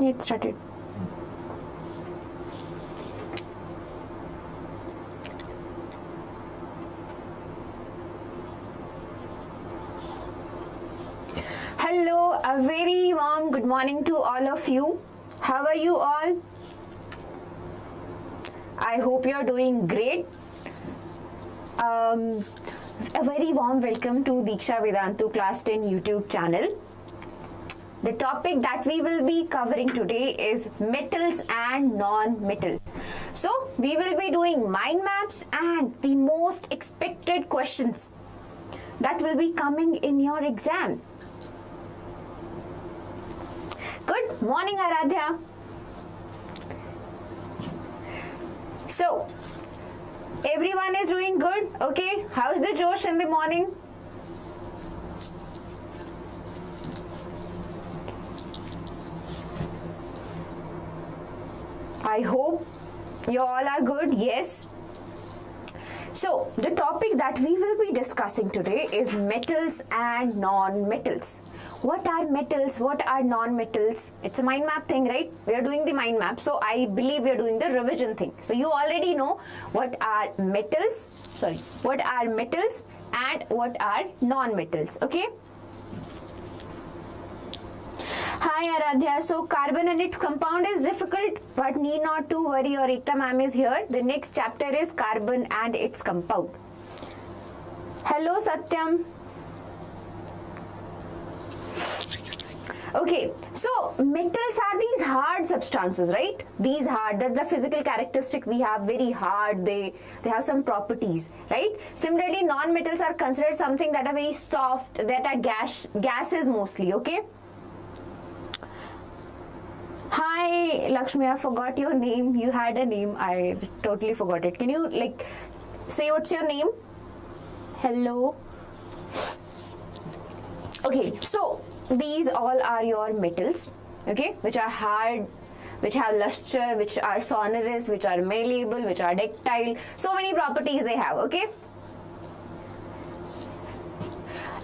It started. Hello, a very warm good morning to all of you. How are you all? I hope you are doing great. A very warm welcome to Deeksha Vedantu Class 10 YouTube channel. The topic that we will be covering today is metals and non-metals. So we will be doing mind maps and the most expected questions that will be coming in your exam. Good morning, Aradhya. So, everyone is doing good, okay? How's the Josh in the morning? I hope you all are good, yes. So, the topic that we will be discussing today is metals and non-metals. What are metals? What are non-metals? It's a mind map thing, right? We are doing the mind map. So, I believe we are doing the revision thing. So, you already know what are metals, what are metals and what are non-metals, okay? Hi Aradhya, so carbon and its compound is difficult, but need not to worry, your Ekta Ma'am is here. The next chapter is carbon and its compound. Hello Satyam. Okay, so metals are these hard substances, right? These hard, that's the physical characteristic we have, very hard, they have some properties, right? Similarly, non-metals are considered something that are very soft, that are gases mostly, okay? Hi Lakshmi, I forgot your name. You had a name. I totally forgot it. Can you say what's your name? Hello. Okay, so these all are your metals, okay, which are hard, which have luster, which are sonorous, which are malleable, which are ductile. So many properties they have, okay.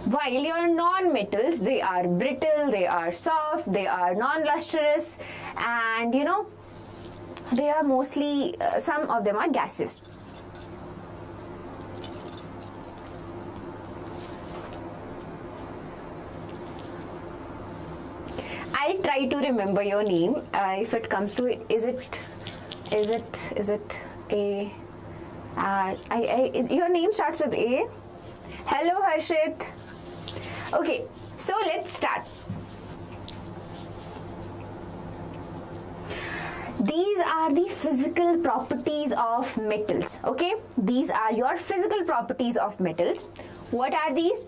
While your non-metals, they are brittle, they are soft, they are non-lustrous, and they are mostly, some of them are gases. I'll try to remember your name if it comes to it. Is it A? Your name starts with A. Hello Harshit. Okay, so let's start. These are the physical properties of metals, okay? These are your physical properties of metals. What are these?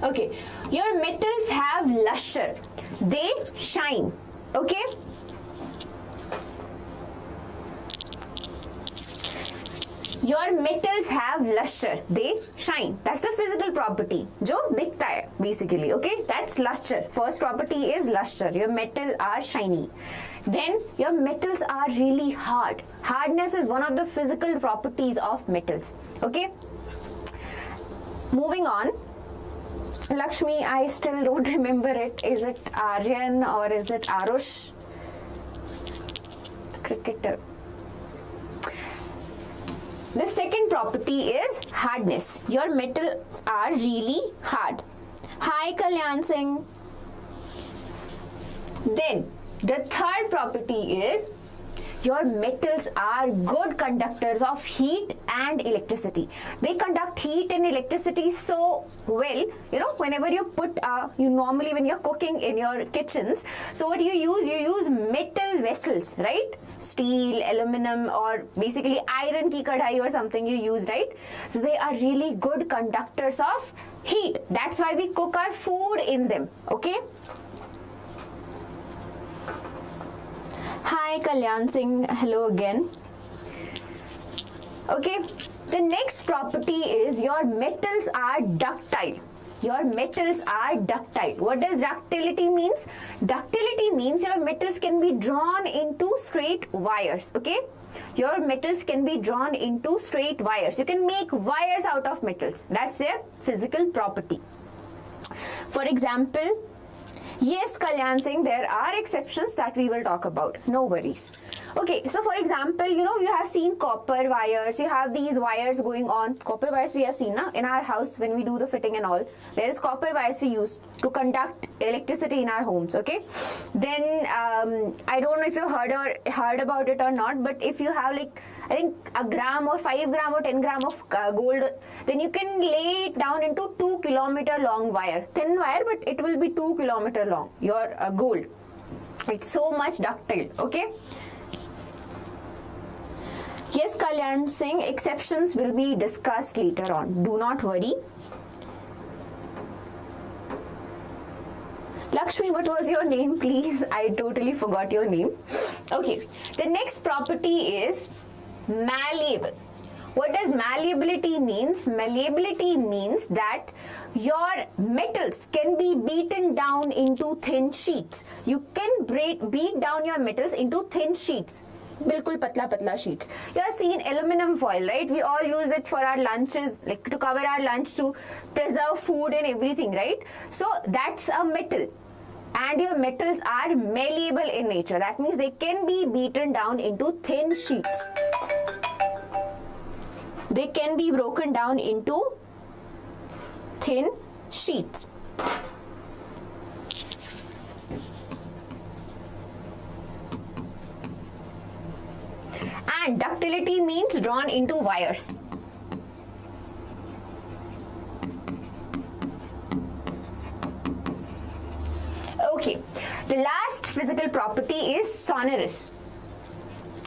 Okay, your metals have luster. They shine, okay? Your metals have luster. They shine. That's the physical property. जो दिखता है, basically. Okay, that's luster. First property is luster. Your metal are shiny. Then your metals are really hard. Hardness is one of the physical properties of metals. Okay. Moving on. Lakshmi, I still don't remember it. Is it Aryan or is it Arush? Cricketer. The second property is hardness. Your metals are really hard. Hi Kalyan Singh. Then the third property is your metals are good conductors of heat and electricity. They conduct heat and electricity so well. Whenever you put, normally when you're cooking in your kitchens, so what you use metal vessels, right? Steel, aluminum, or basically iron ki kadhai or something you use, right? So they are really good conductors of heat. That's why we cook our food in them, okay? Hi Kalyan Singh, hello again. Okay, the next property is your metals are ductile. your metals are ductile. What does ductility means? Ductility means your metals can be drawn into straight wires, okay? Your metals can be drawn into straight wires. You can make wires out of metals. That's their physical property. For example, yes, Kalyan Singh, there are exceptions that we will talk about. No worries. Okay, so for example, you know, you have seen copper wires. You have these wires going on. Copper wires we have seen na, in our house when we do the fitting and all. There is copper wires we use to conduct electricity in our homes. Okay. Then I don't know if you heard about it or not, but if you have like I think a gram or 5 gram or 10 gram of gold, then you can lay it down into 2 kilometer long wire. Thin wire, but it will be 2 kilometer long. Your gold. It's so much ductile. Okay. Yes, Kalyan Singh, exceptions will be discussed later on. Do not worry. Lakshmi, what was your name, please? I totally forgot your name. Okay. The next property is malleable. What does malleability means? Malleability means that your metals can be beaten down into thin sheets. You can beat down your metals into thin sheets. Bilkul patla sheets. You have seen aluminum foil, right? We all use it for our lunches, like to cover our lunch, to preserve food and everything, right? So that's a metal. And your metals are malleable in nature. That means they can be beaten down into thin sheets. They can be broken down into thin sheets. And ductility means drawn into wires. Okay, the last physical property is sonorous.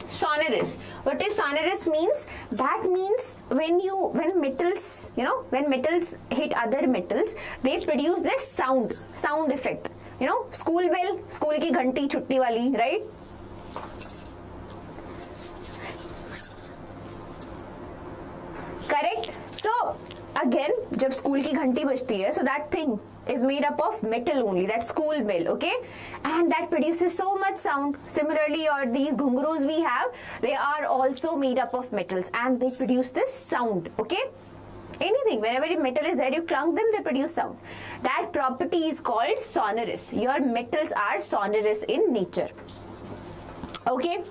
Sonorous. What is sonorous means? That means when metals, you know, when metals hit other metals, they produce this sound effect. You know, school bell, school ki ghanti chutti wali, right? Correct. So again, जब school की घंटी बजती है, so that thing is made up of metal only, that school bell, okay, and that produces so much sound. Similarly, or these ghungroos we have, they are also made up of metals and they produce this sound, okay. Anything, whenever metal is there, you clunk them, they produce sound. That property is called sonorous. Your metals are sonorous in nature. Okay,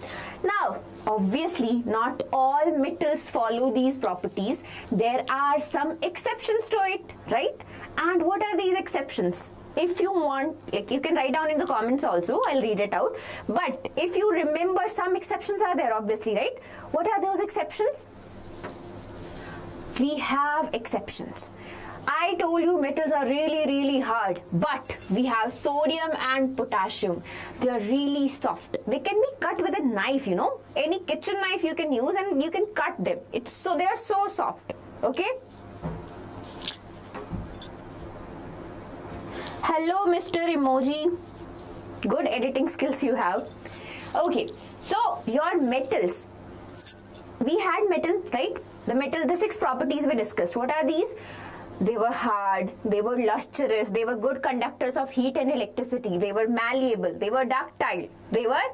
now obviously not all metals follow these properties. There are some exceptions to it, right? And what are these exceptions? If you want, like, you can write down in the comments also, I'll read it out. But if you remember, some exceptions are there, obviously, right? What are those exceptions? We have exceptions. I told you metals are really hard, but we have sodium and potassium. They are really soft. They can be cut with a knife, you know. Any kitchen knife you can use and you can cut them. They are so soft. Okay. Hello, Mr. Emoji. Good editing skills you have. Okay. So your metals. We had metal, right? The 6 properties we discussed. What are these? They were hard, they were lustrous, they were good conductors of heat and electricity, they were malleable, they were ductile, they were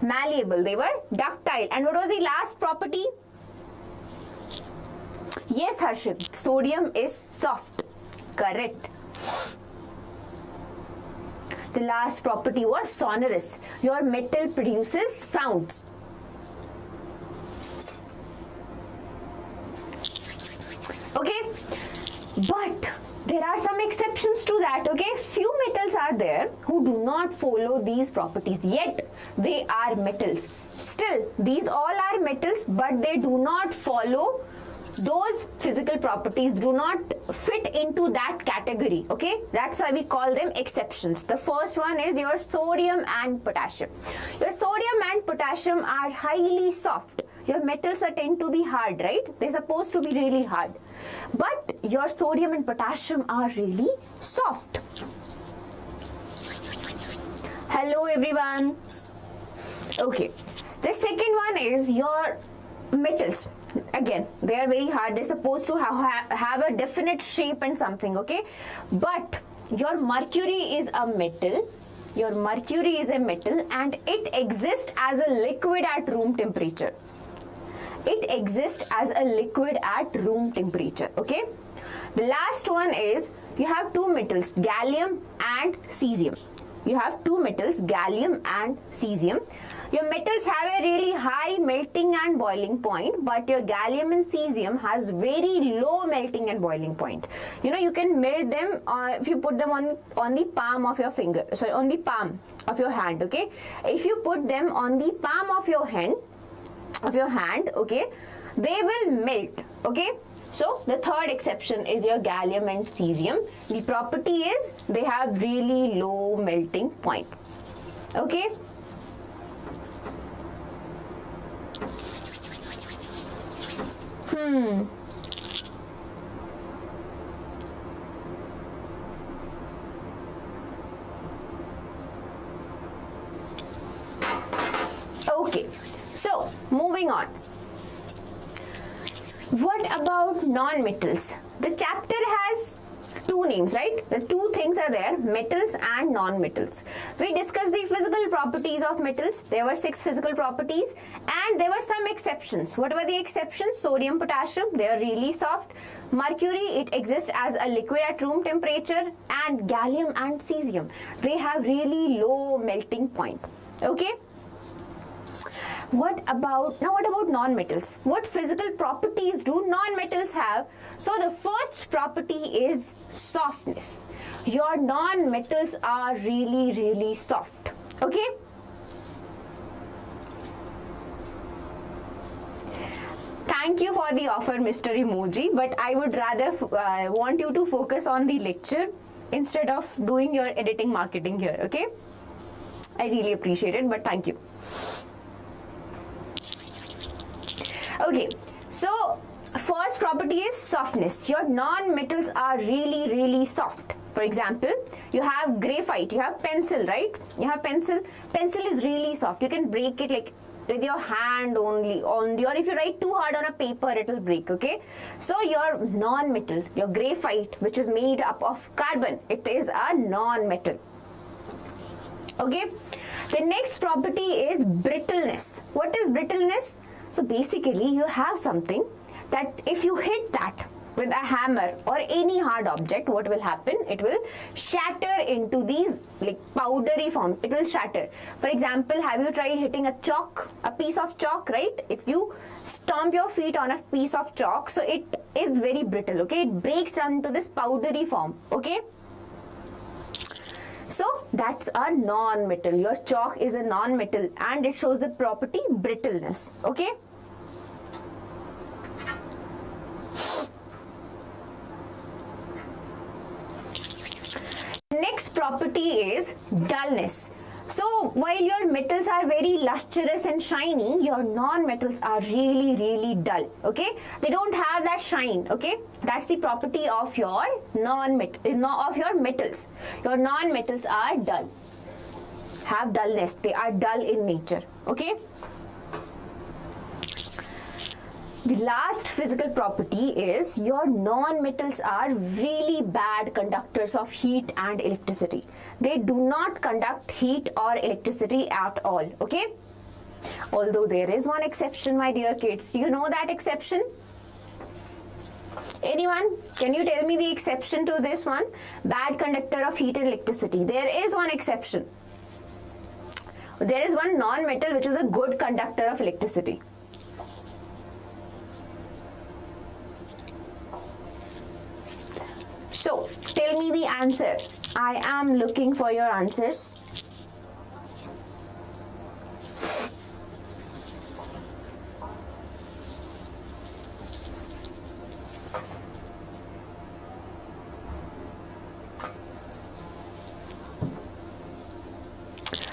malleable, they were ductile. And what was the last property? Yes, Harshit, sodium is soft. Correct. The last property was sonorous. Your metal produces sounds. Okay. But there are some exceptions to that, okay? Few metals are there who do not follow these properties, yet they are metals. Still, these all are metals, but they do not follow those physical properties, do not fit into that category, okay? That's why we call them exceptions. The first one is your sodium and potassium. Your sodium and potassium are highly soft. Your metals tend to be hard, right? They're supposed to be really hard. But your sodium and potassium are really soft. Hello, everyone. Okay. The second one is your metals, again, they are very hard. They're supposed to have a definite shape and something, okay? But your mercury is a metal. Your mercury is a metal and it exists as a liquid at room temperature. It exists as a liquid at room temperature, okay? The last one is, you have two metals, gallium and cesium. You have two metals, gallium and cesium. Your metals have a really high melting and boiling point, but your gallium and cesium has very low melting and boiling point. You know, you can melt them if you put them on the palm of your finger, sorry, on the palm of your hand, okay? If you put them on the palm of your hand, okay, they will melt, okay? So the third exception is your gallium and cesium. The property is they have really low melting point, okay? Okay, so moving on. What about non-metals? The chapter has two names, right? The two things are there, metals and non-metals. We discussed the physical properties of metals. There were 6 physical properties and there were some exceptions. What were the exceptions? Sodium, potassium, they are really soft. Mercury, it exists as a liquid at room temperature, and gallium and cesium, they have really low melting point, okay? What about non-metals? What physical properties do non-metals have? So the first property is softness. Your non-metals are really, really soft, okay? Thank you for the offer, Mr. Emoji, but I would rather want you to focus on the lecture instead of doing your editing marketing here, okay? I really appreciate it, but thank you. Okay, so first property is softness. Your non-metals are really, really soft. For example, you have graphite, you have pencil, right? You have pencil. Pencil is really soft. You can break it like with your hand only, or if you write too hard on a paper, it will break, okay? So your non-metal, your graphite, which is made up of carbon, it is a non-metal. Okay, the next property is brittleness. What is brittleness? So basically you have something that if you hit that with a hammer or any hard object, what will happen? It will shatter into these like powdery form. It will shatter. For example, have you tried hitting a piece of chalk, right? If you stomp your feet on a piece of chalk, so it is very brittle, okay? It breaks down into this powdery form, okay? So that's a non-metal. Your chalk is a non-metal and it shows the property brittleness, okay? Next property is dullness. So while your metals are very lustrous and shiny, your non-metals are really, really dull, okay? They don't have that shine, okay? That's the property of your metals. Your non-metals are dull, have dullness. They are dull in nature, okay? The last physical property is your non-metals are really bad conductors of heat and electricity. They do not conduct heat or electricity at all, okay? Although there is one exception, my dear kids. Do you know that exception? Anyone? Can you tell me the exception to this one? Bad conductor of heat and electricity. There is one exception. There is one non-metal which is a good conductor of electricity. So, tell me the answer. I am looking for your answers.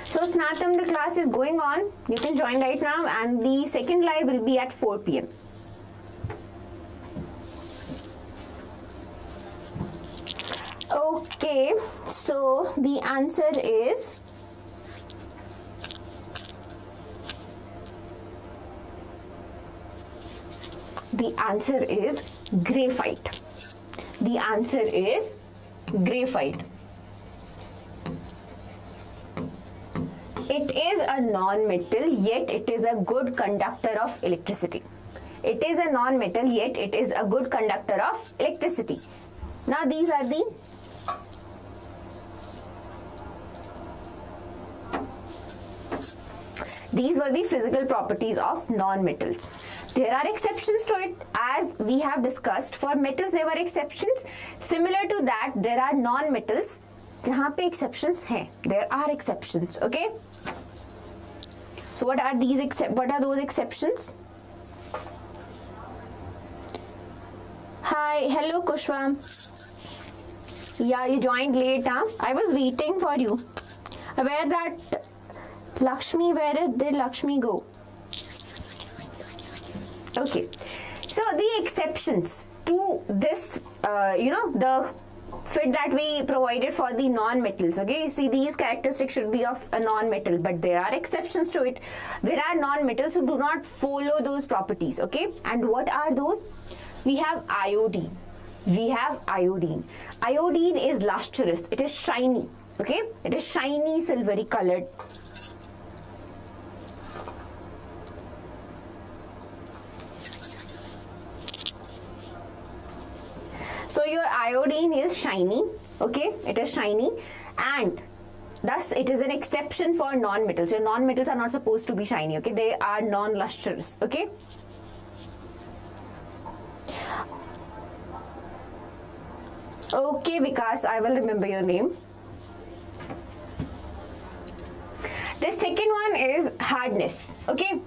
So, Snatam, the class is going on. You can join right now, and the second live will be at 4 p.m. Okay, so the answer is The answer is graphite. The answer is graphite. It is a non-metal, yet it is a good conductor of electricity. It is a non-metal, yet it is a good conductor of electricity. Now these were the physical properties of non-metals. There are exceptions to it, as we have discussed. For metals there were exceptions. Similar to that, there are non-metals जहाँ पे exceptions हैं. There are exceptions. Okay. So what are those exceptions? Hi, hello Kushwa. Yeah, you joined late, huh? I was waiting for you. Where that Lakshmi, did Lakshmi go? Okay. So the exceptions to this, the fit that we provided for the non-metals. Okay, see, these characteristics should be of a non-metal, but there are exceptions to it. There are non-metals who do not follow those properties. Okay, and what are those? We have iodine. Iodine is lustrous. It is shiny. Okay, it is shiny, silvery colored. So your iodine is shiny. Okay, it is shiny, and thus it is an exception for non-metals. Your non-metals are not supposed to be shiny. Okay, they are non-lustrous. Okay. Okay, Vikas, I will remember your name. The second one is hardness. Okay.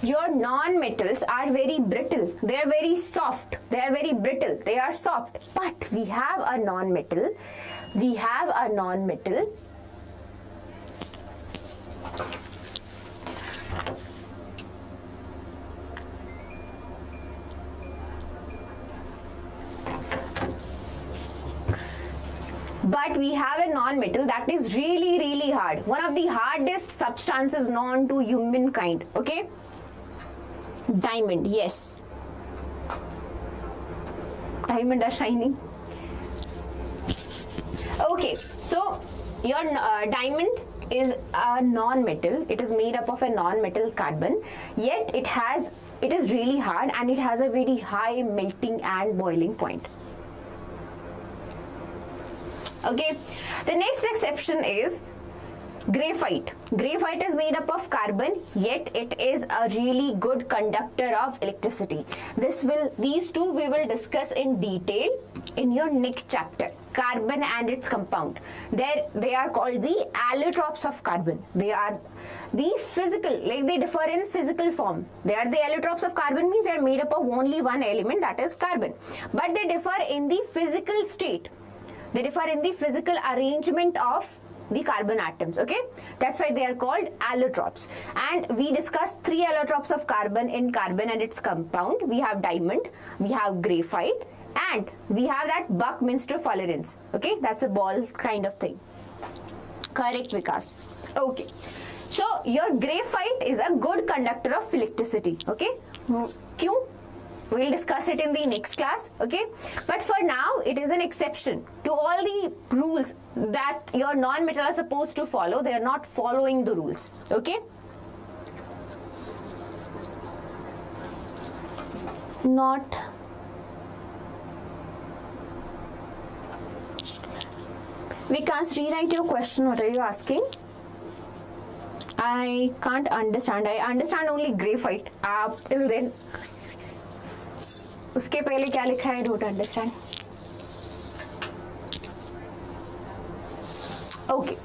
Your non-metals are very brittle. They are very soft. They are very brittle. They are soft. But we have a non-metal. But we have a non-metal that is really, really hard. One of the hardest substances known to humankind. Okay? Diamond, yes. Diamond are shiny. Okay, so your diamond is a non-metal. It is made up of a non-metal carbon, yet it is really hard and it has a very high melting and boiling point. Okay, the next exception is graphite. Graphite is made up of carbon, yet it is a really good conductor of electricity. These two we will discuss in detail in your next chapter. Carbon and its compound. They are called the allotropes of carbon. They are the physical, like they differ in physical form. They are the allotropes of carbon, means they are made up of only one element, that is carbon. But they differ in the physical state. They differ in the physical arrangement of the carbon atoms. Okay, that's why they are called allotropes. And we discussed three allotropes of carbon in carbon and its compound. We have diamond, we have graphite, and we have that Buckminster fullerenes. Okay, that's a ball kind of thing. Correct, Vikas. Okay, so your graphite is a good conductor of electricity. Okay, Q. We'll discuss it in the next class, okay? But for now, it is an exception to all the rules that your non-metal are supposed to follow. They are not following the rules, okay? Not. We can't rewrite your question. What are you asking? I can't understand. I understand only graphite. Till then. उसके पहले क्या लिखा है? I don't understand. Okay.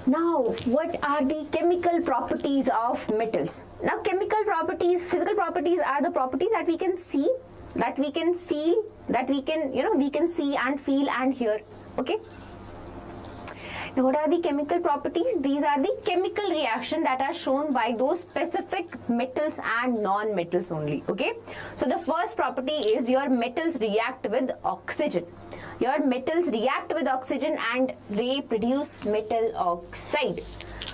Now, what are the chemical properties of metals? Now, chemical properties, physical properties are the properties that we can see, that we can feel, that we can, we can see and feel and hear. Okay. Now, what are the chemical properties? These are the chemical reactions that are shown by those specific metals and non-metals only. Okay. So, the first property is your metals react with oxygen. Your metals react with oxygen and they produce metal oxide.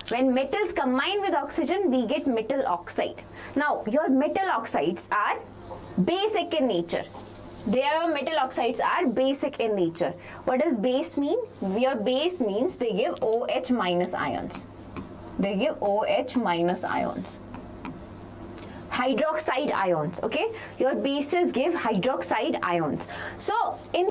When metals combine with oxygen, we get metal oxide. Now, your metal oxides are basic in nature. Their metal oxides are basic in nature. What does base mean? Your base means they give OH minus ions. They give OH minus ions. Hydroxide ions, okay? Your bases give hydroxide ions. So in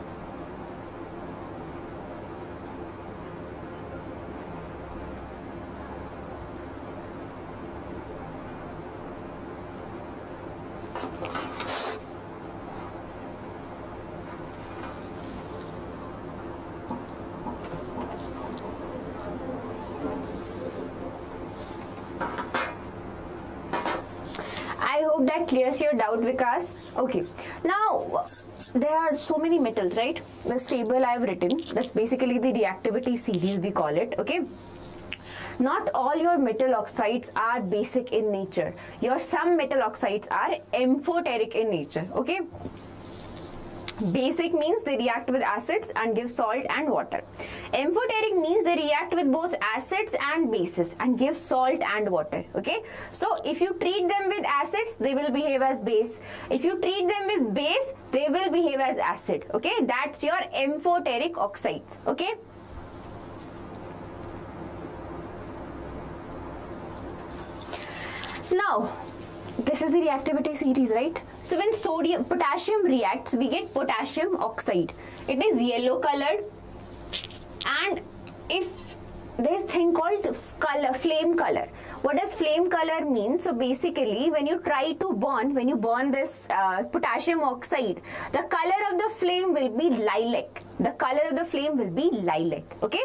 I hope that clears your doubt, Vikas. Okay, now there are so many metals, right? This table I have written, that's basically the reactivity series we call it, okay? Not all your metal oxides are basic in nature. Your some metal oxides are amphoteric in nature, okay? Basic means they react with acids and give salt and water. Amphoteric means they react with both acids and bases and give salt and water, okay? So if you treat them with acids, they will behave as base. If you treat them with base, they will behave as acid, okay? That's your amphoteric oxides, okay? Now, this is the reactivity series, right? So when potassium reacts, we get potassium oxide. It is yellow colored, and if there is thing called color, flame color. What does flame color mean? So basically, when you try to burn, when you burn this potassium oxide, the color of the flame will be lilac. The color of the flame will be lilac, okay?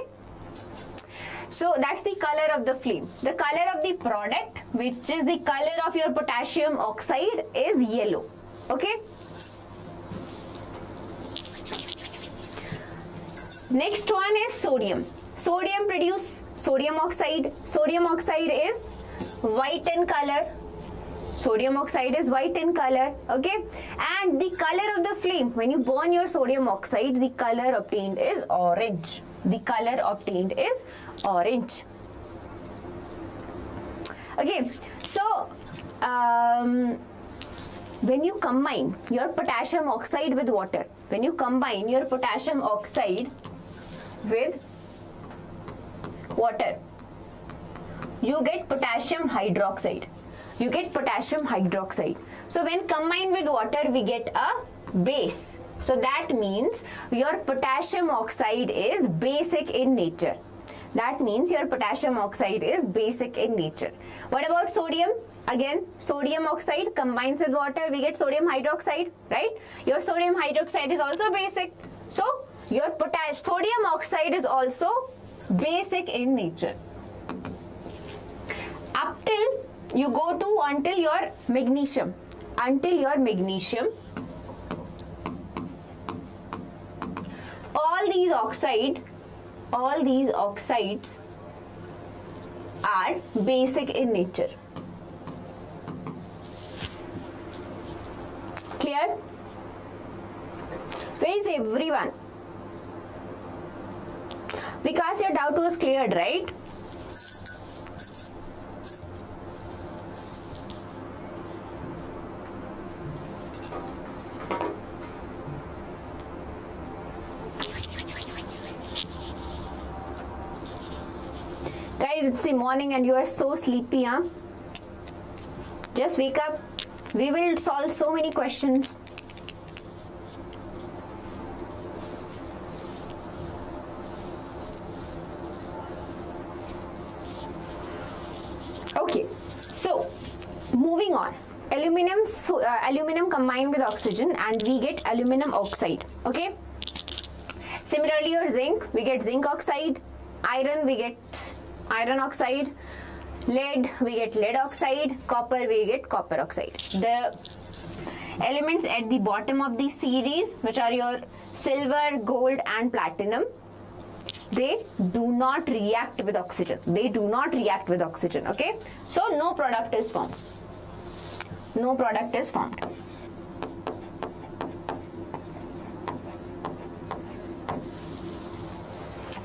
So that's the color of the flame. The color of the product, which is the color of your potassium oxide, is yellow. Okay. Next one is sodium. Sodium produce sodium oxide. Sodium oxide is white in color. Sodium oxide is white in color, okay? And the color of the flame, when you burn your sodium oxide, the color obtained is orange. The color obtained is orange. Okay, so when you combine your potassium oxide with water, when you combine your potassium oxide with water, you get potassium hydroxide. You get potassium hydroxide. So when combined with water, we get a base. So that means your potassium oxide is basic in nature. That means your potassium oxide is basic in nature. What about sodium? Again, sodium oxide combines with water, we get sodium hydroxide, right? Your sodium hydroxide is also basic. So your sodium oxide is also basic in nature. Up till you go to until your magnesium. Until your magnesium, all these oxides are basic in nature. Clear? Where is everyone? Vikas, your doubt was cleared, right? Guys, it's the morning and you are so sleepy, huh? Just wake up. We will solve so many questions. Okay, so moving on. Aluminum combined with oxygen and we get aluminum oxide. Okay. Similarly, your zinc, we get zinc oxide. Iron, we get iron oxide. Lead, we get lead oxide. Copper, we get copper oxide. The elements at the bottom of the series, which are your silver, gold and platinum, they do not react with oxygen. They do not react with oxygen, okay? So no product is formed. No product is formed.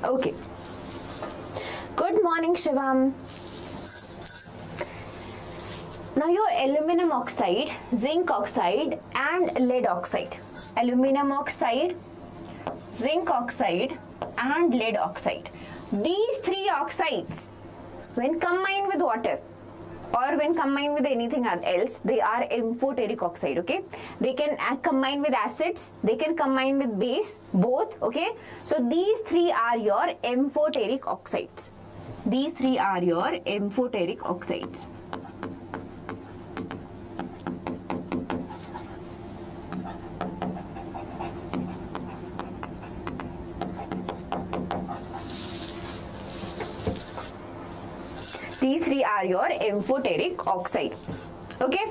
Okay. Good morning, Shivam. Now your aluminum oxide, zinc oxide and lead oxide. Aluminum oxide, zinc oxide and lead oxide. These three oxides, when combined with water or when combined with anything else, they are amphoteric oxide, okay? They can combine with acids, they can combine with base, both, okay? So these three are your amphoteric oxides. These three are your amphoteric oxides. These three are your amphoteric oxide. Okay.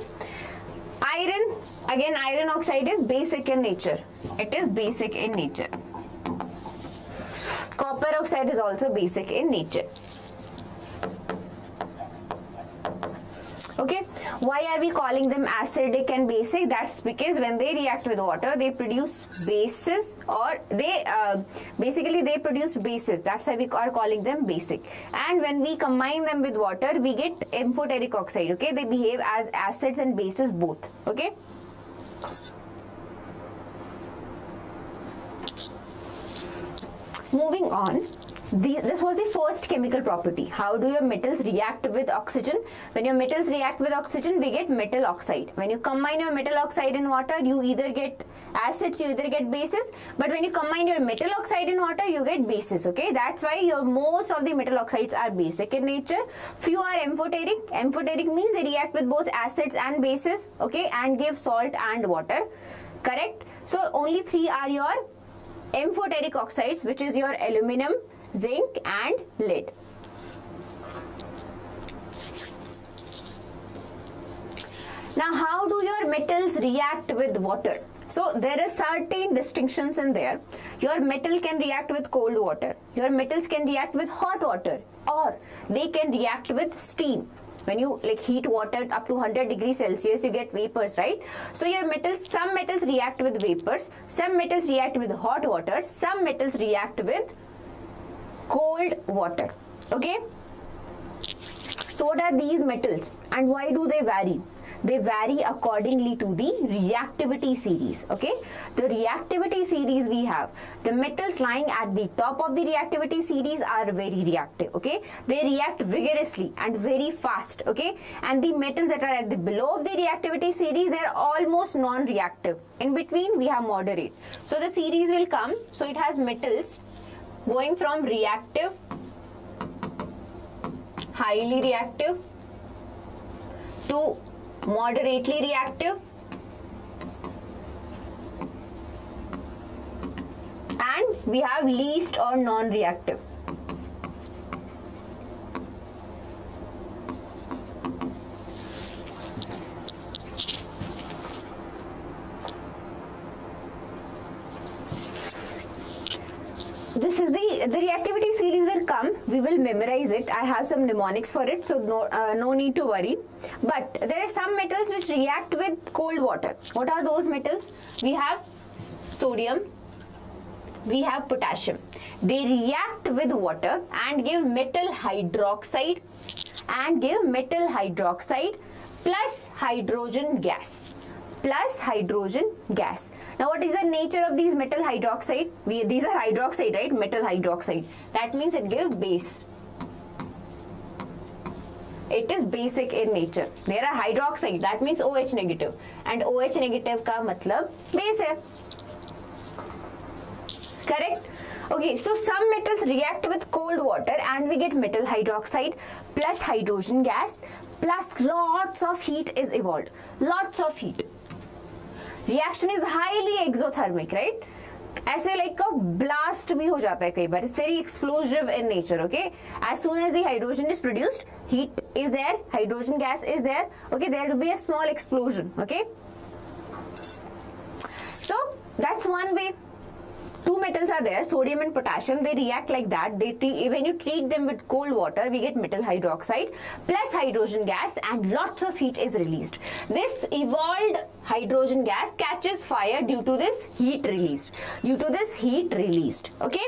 Iron, again iron oxide is basic in nature. It is basic in nature. Copper oxide is also basic in nature. Okay, why are we calling them acidic and basic? That's because when they react with water, they produce bases, or they basically they produce bases. That's why we are calling them basic. And when we combine them with water, we get amphoteric oxide. Okay, they behave as acids and bases both. Okay. Moving on. This was the first chemical property. How do your metals react with oxygen? When your metals react with oxygen, we get metal oxide. When you combine your metal oxide in water, you either get acids, you either get bases. But when you combine your metal oxide in water, you get bases. Okay, that's why most of the metal oxides are basic in nature. Few are amphoteric. Amphoteric means they react with both acids and bases. Okay, and give salt and water. Correct. So only three are your amphoteric oxides, which is your aluminum, zinc and lead. Now how do your metals react with water? So there are certain distinctions in there. Your metal can react with cold water. Your metals can react with hot water, or they can react with steam. When you heat water up to 100 degrees Celsius, you get vapors, right? So your metals, some metals react with vapors, some metals react with hot water, some metals react with cold water. Okay, so what are these metals and why do they vary? They vary accordingly to the reactivity series. Okay, the reactivity series we have, the metals lying at the top of the reactivity series are very reactive. Okay, they react vigorously and very fast. Okay, and the metals that are at the below of the reactivity series, they are almost non-reactive. In between we have moderate. So the series will come. So it has metals going from reactive, highly reactive to moderately reactive and we have least or non-reactive. This is the reactivity series will come. We will memorize it. I have some mnemonics for it, so no need to worry. But there are some metals which react with cold water. What are those metals? We have sodium, we have potassium. They react with water and give metal hydroxide plus hydrogen gas. Now what is the nature of these metal hydroxide? These are hydroxide, right? Metal hydroxide. That means it gives base. It is basic in nature. They are hydroxide. That means OH negative. And OH negative का मतलब base है. Correct? Okay, so some metals react with cold water and we get metal hydroxide plus hydrogen gas plus lots of heat is evolved. Lots of heat. Reaction is highly exothermic, right? ऐसे like a blast भी हो जाता है कई बार. It's very explosive in nature, okay? As soon as the hydrogen is produced, heat is there, hydrogen gas is there, okay? There will be a small explosion, okay? So that's one way. Two metals are there, sodium and potassium. They react like that. When you treat them with cold water, we get metal hydroxide plus hydrogen gas and lots of heat is released. This evolved hydrogen gas catches fire due to this heat released. Okay?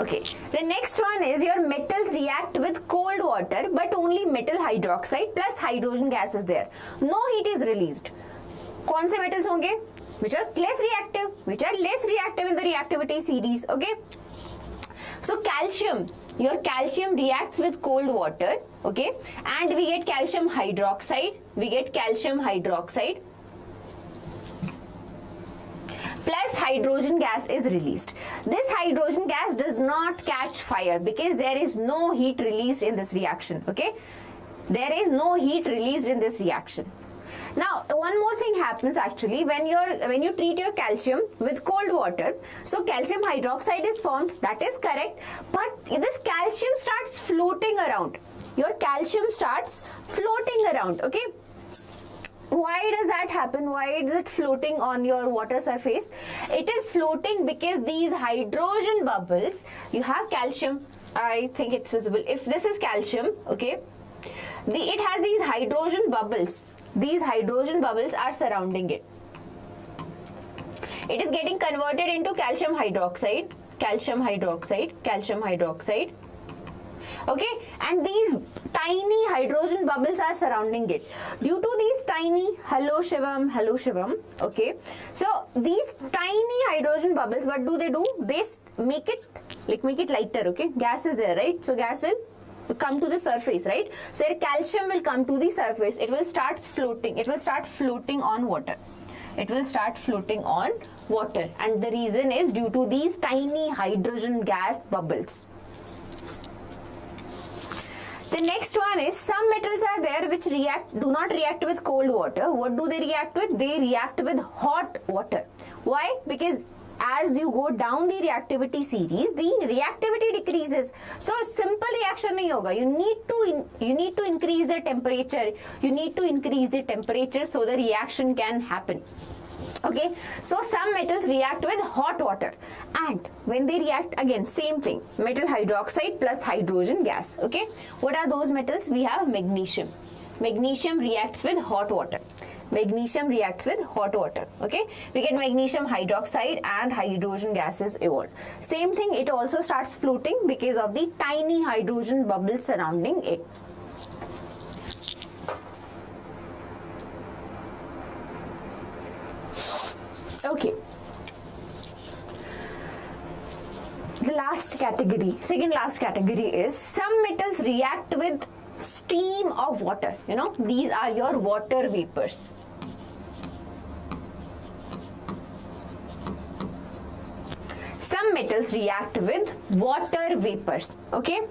Okay, the next one is your metals react with cold water, but only metal hydroxide plus hydrogen gas is there. No heat is released. कौन से metals होंगे? Which are less reactive in the reactivity series. Okay. So calcium, your calcium reacts with cold water. Okay, and we get calcium hydroxide. Plus hydrogen gas is released. This hydrogen gas does not catch fire because there is no heat released in this reaction. Okay, there is no heat released in this reaction. Now one more thing happens actually when you treat your calcium with cold water. So calcium hydroxide is formed, that is correct, but this calcium starts floating around. Your calcium starts floating around. Okay, why does that happen? Why is it floating on your water surface? It is floating because these hydrogen bubbles, you have calcium, I think it's visible. If this is calcium, okay, it has these hydrogen bubbles. These hydrogen bubbles are surrounding it. It is getting converted into calcium hydroxide. Okay, and these tiny hydrogen bubbles are surrounding it. Due to these tiny, hello Shivam, okay, so these tiny hydrogen bubbles, what do? They make it lighter. Okay, gas is there, right? So gas will come to the surface, right? So your calcium will come to the surface. It will start floating. It will start floating on water. And the reason is due to these tiny hydrogen gas bubbles. The next one is some metals are there which do not react with cold water. What do they react with? They react with hot water. Why? Because as you go down the reactivity series, the reactivity decreases. So simple reaction nahi hoga. You need to increase the temperature. So the reaction can happen. Okay, so some metals react with hot water, and when they react, again same thing, metal hydroxide plus hydrogen gas. Okay, what are those metals? We have magnesium. Magnesium reacts with hot water. Okay, we get magnesium hydroxide and hydrogen gases evolved. Same thing, it also starts floating because of the tiny hydrogen bubbles surrounding it. Okay, the last category, second last category is some metals react with steam of water. You know, these are your water vapors. Some metals react with water vapors. Okay,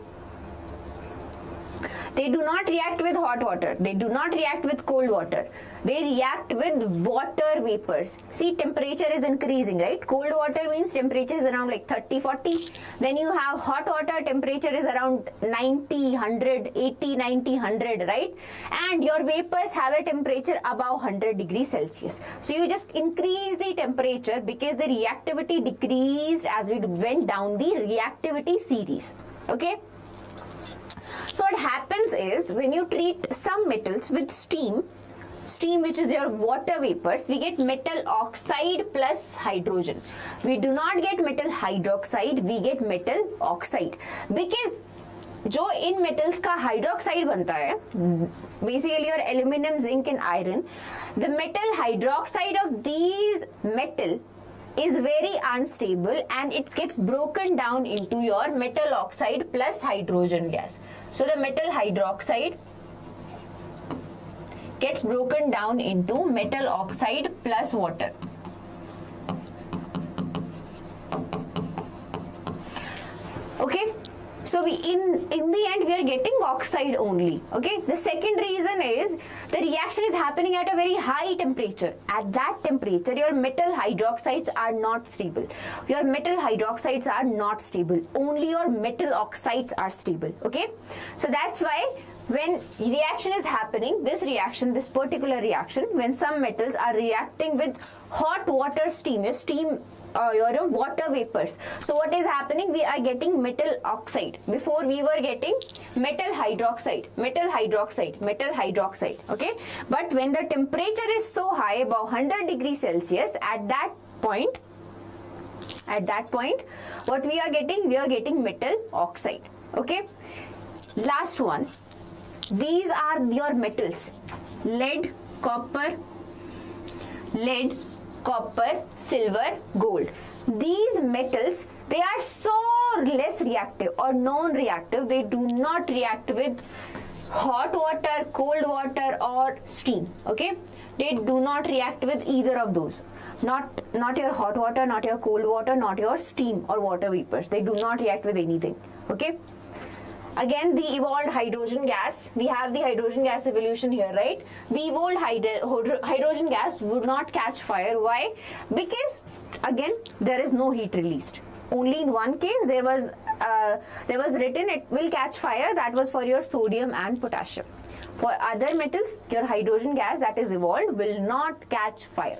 they do not react with hot water. They do not react with cold water. They react with water vapors. See, temperature is increasing, right? Cold water means temperature is around like 30, 40. Then you have hot water, temperature is around 90, 100, 80, 90, 100, right? And your vapors have a temperature above 100 degrees Celsius. So you just increase the temperature because the reactivity decreased as we went down the reactivity series. Okay? So what happens is when you treat some metals with steam which is your water vapors, we get metal oxide plus hydrogen. We do not get metal hydroxide, we get metal oxide because जो इन metals का hydroxide बनता है, basically your aluminum, zinc and iron, the metal hydroxide of these metal is very unstable and it gets broken down into your metal oxide plus hydrogen gas. So the metal hydroxide gets broken down into metal oxide plus water. Okay, so in the end we are getting oxide only. Okay, the second reason is the reaction is happening at a very high temperature. At that temperature your metal hydroxides are not stable. Only your metal oxides are stable. Okay, so that's why when reaction is happening, this particular reaction, when some metals are reacting with hot water steam, your water vapors. So what is happening? We are getting metal oxide. Before we were getting metal hydroxide. Okay, but when the temperature is so high, above 100 degrees Celsius, at that point At that point, what we are getting? We are getting metal oxide. Okay. Last one. These are your metals: lead, copper, silver, gold. These metals, they are so less reactive or non-reactive. They do not react with hot water, cold water, or steam. Okay, they do not react with either of those. Not your hot water, not your cold water, not your steam or water vapors. They do not react with anything. Okay. Again, the evolved hydrogen gas. We have the hydrogen gas evolution here, right? The evolved hydrogen gas would not catch fire. Why? Because again, there is no heat released. Only in one case there was written it will catch fire. That was for your sodium and potassium. For other metals, your hydrogen gas that is evolved will not catch fire.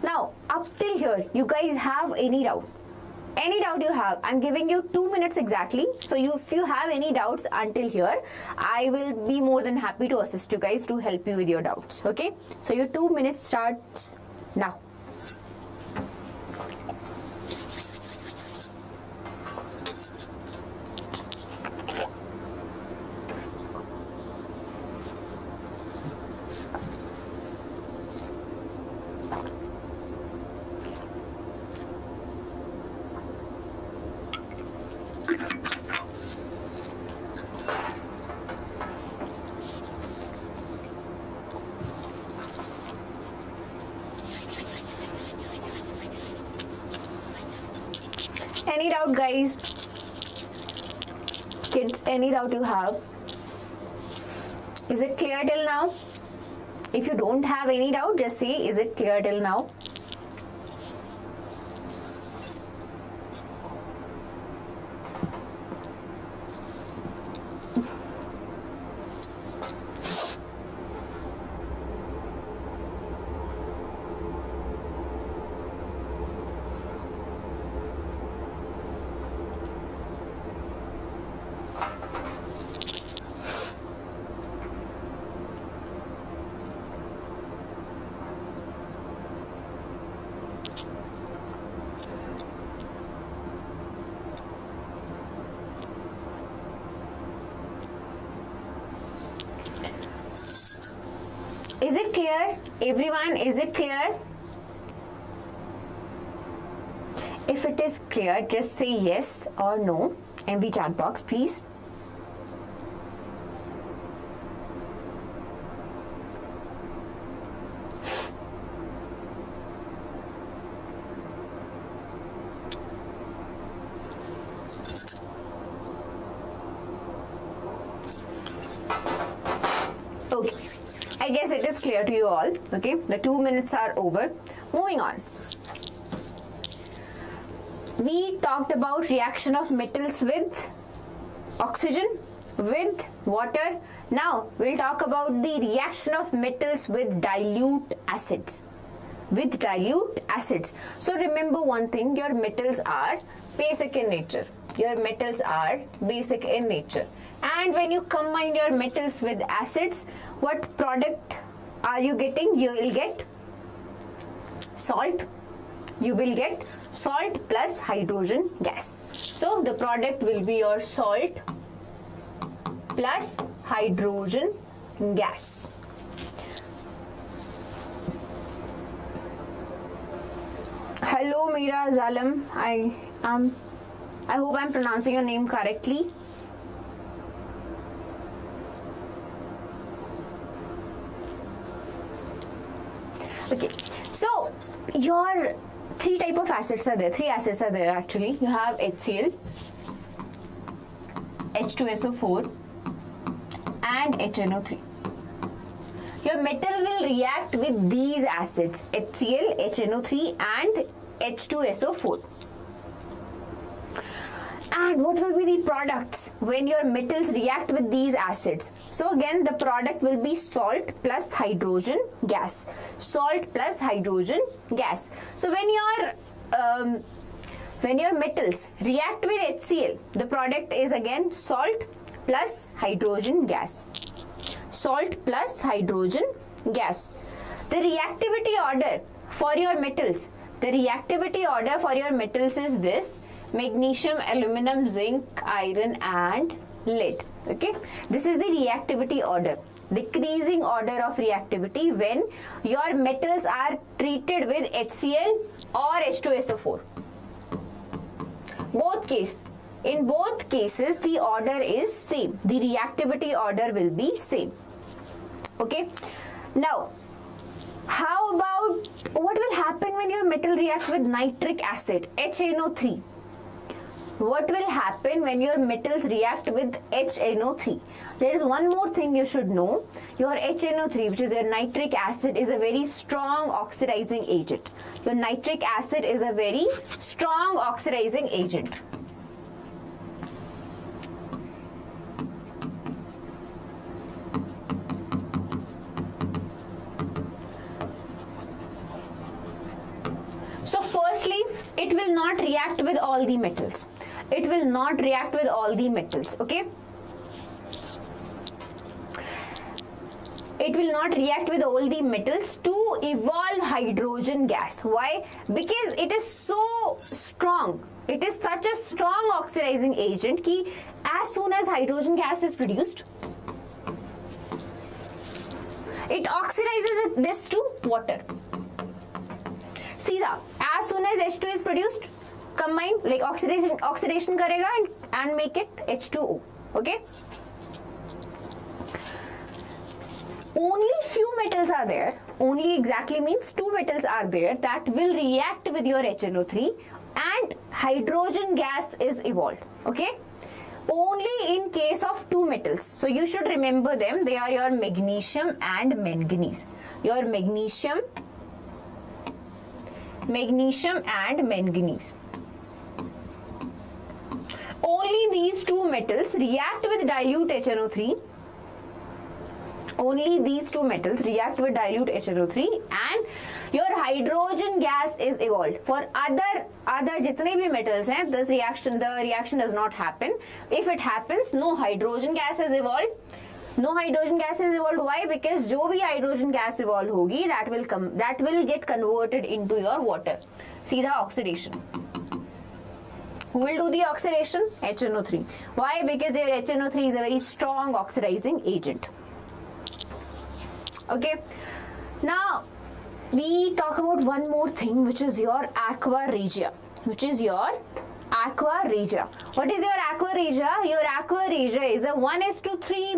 Now, up till here, you guys have any doubt? Any doubt you have, I'm giving you 2 minutes exactly. So if you have any doubts until here, I will be more than happy to assist you guys to help you with your doubts. Okay, so your 2 minutes starts now. Any doubt, guys? Kids, any doubt you have? Is it clear till now? If you don't have any doubt, just say, is it clear till now? Is it clear? Everyone, is it clear? If it is clear, just say yes or no in the chat box, please. Okay. I guess it is clear to you all. Okay, the 2 minutes are over. Moving on. We talked about reaction of metals with oxygen, with water. Now we'll talk about the reaction of metals with dilute acids. With dilute acids. So remember one thing, your metals are basic in nature. Your metals are basic in nature. And when you combine your metals with acids, what product are you getting? You will get salt. You will get salt plus hydrogen gas. So the product will be your salt plus hydrogen gas. Hello Meera Zalam. I hope I'm pronouncing your name correctly. Okay, so your three type of acids are there. 3 acids are there actually. You have HCl, H2SO4 and HNO3. Your metal will react with these acids, HCl, HNO3 and H2SO4. And what will be the products when your metals react with these acids? So again, the product will be salt plus hydrogen gas. Salt plus hydrogen gas. So when your metals react with HCl, the product is again salt plus hydrogen gas. Salt plus hydrogen gas. The reactivity order for your metals The reactivity order for your metals is this: magnesium, aluminum, zinc, iron and lead. Okay, this is the reactivity order, decreasing order of reactivity when your metals are treated with HCl or H2SO4. In both cases the order is same. The reactivity order will be same. Okay, now how about what will happen when your metal reacts with nitric acid, HNO3? What will happen when your metals react with HNO3? There is one more thing you should know. Your HNO3, which is your nitric acid, is a very strong oxidizing agent. Your nitric acid is a very strong oxidizing agent. So firstly, it will not react with all the metals. It will not react with all the metals, okay? It will not react with all the metals to evolve hydrogen gas. Why? Because it is so strong. It is such a strong oxidizing agent that as soon as hydrogen gas is produced, it oxidizes this to water. सीधा, as soon as H2 is produced, combine, like oxidation karega and make it H2O. Okay. Only few metals are there. Only exactly means 2 metals are there that will react with your HNO3 and hydrogen gas is evolved. Okay. Only in case of 2 metals. So you should remember them. They are your magnesium and manganese. Your magnesium and manganese. Only these 2 metals react with dilute HNO3. Only these 2 metals react with dilute HNO3 and your hydrogen gas is evolved. For other jitne bhi metals hain, the reaction does not happen. If it happens, no hydrogen gas is evolved. No hydrogen gas is evolved. Why? Because जो भी hydrogen gas evolve होगी, that will get converted into your water. सीधा oxidation. Who will do the oxidation? HNO3. Why? Because your HNO3 is a very strong oxidizing agent. Okay. Now we talk about one more thing, which is your aqua regia. What is your aqua regia? Your aqua regia is the 1:3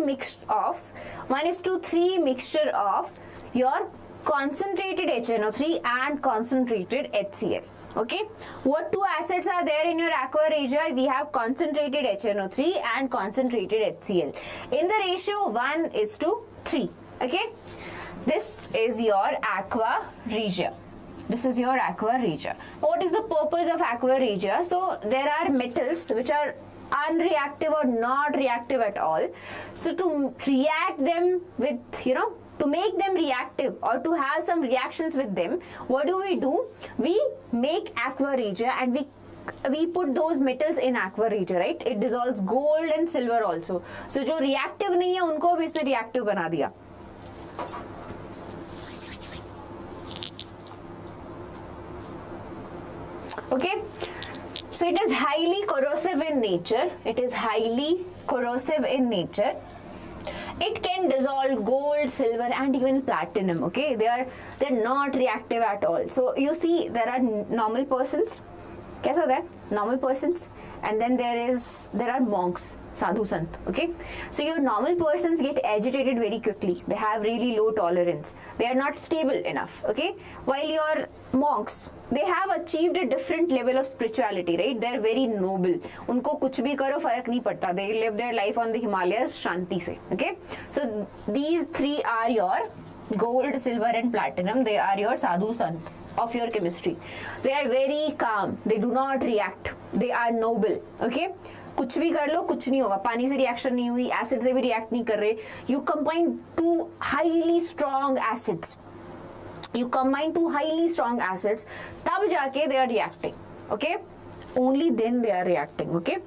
mixture of your concentrated HNO3 and concentrated HCl. Okay, what 2 acids are there in your aqua regia? We have concentrated HNO3 and concentrated HCl in the ratio 1:3. Okay, this is your aqua regia. This is your aqua regia. What is the purpose of aqua regia? So there are metals which are unreactive or not reactive at all. So to react them with, to make them reactive or to have some reactions with them, what do? We make aqua regia and we put those metals in aqua regia, right? It dissolves gold and silver also. So जो reactive नहीं है उनको भी इसने reactive बना दिया. Okay, so it is highly corrosive in nature. It can dissolve gold, silver and even platinum. Okay, they're not reactive at all. So you see there are normal persons. कैसा होता है? Normal persons, and then there are monks, sadhu sant. Okay, so your normal persons get agitated very quickly. They have really low tolerance. They are not stable enough. Okay, while your monks, they have achieved a different level of spirituality, right? They are very noble. उनको कुछ भी करो फर्क नहीं पड़ता. They live their life on the Himalayas शांति से. Okay, so these 3 are your gold, silver and platinum. They are your sadhu sant of your chemistry. They are very calm. They do not react. They are noble. Okay, कुछ भी कर लो कुछ नहीं होगा. पानी से reaction नहीं हुई, एसिड से भी रिएक्ट नहीं कर रहे. You combine 2 highly strong acids. तब जाके they are reacting. Okay, only then they are reacting. Okay,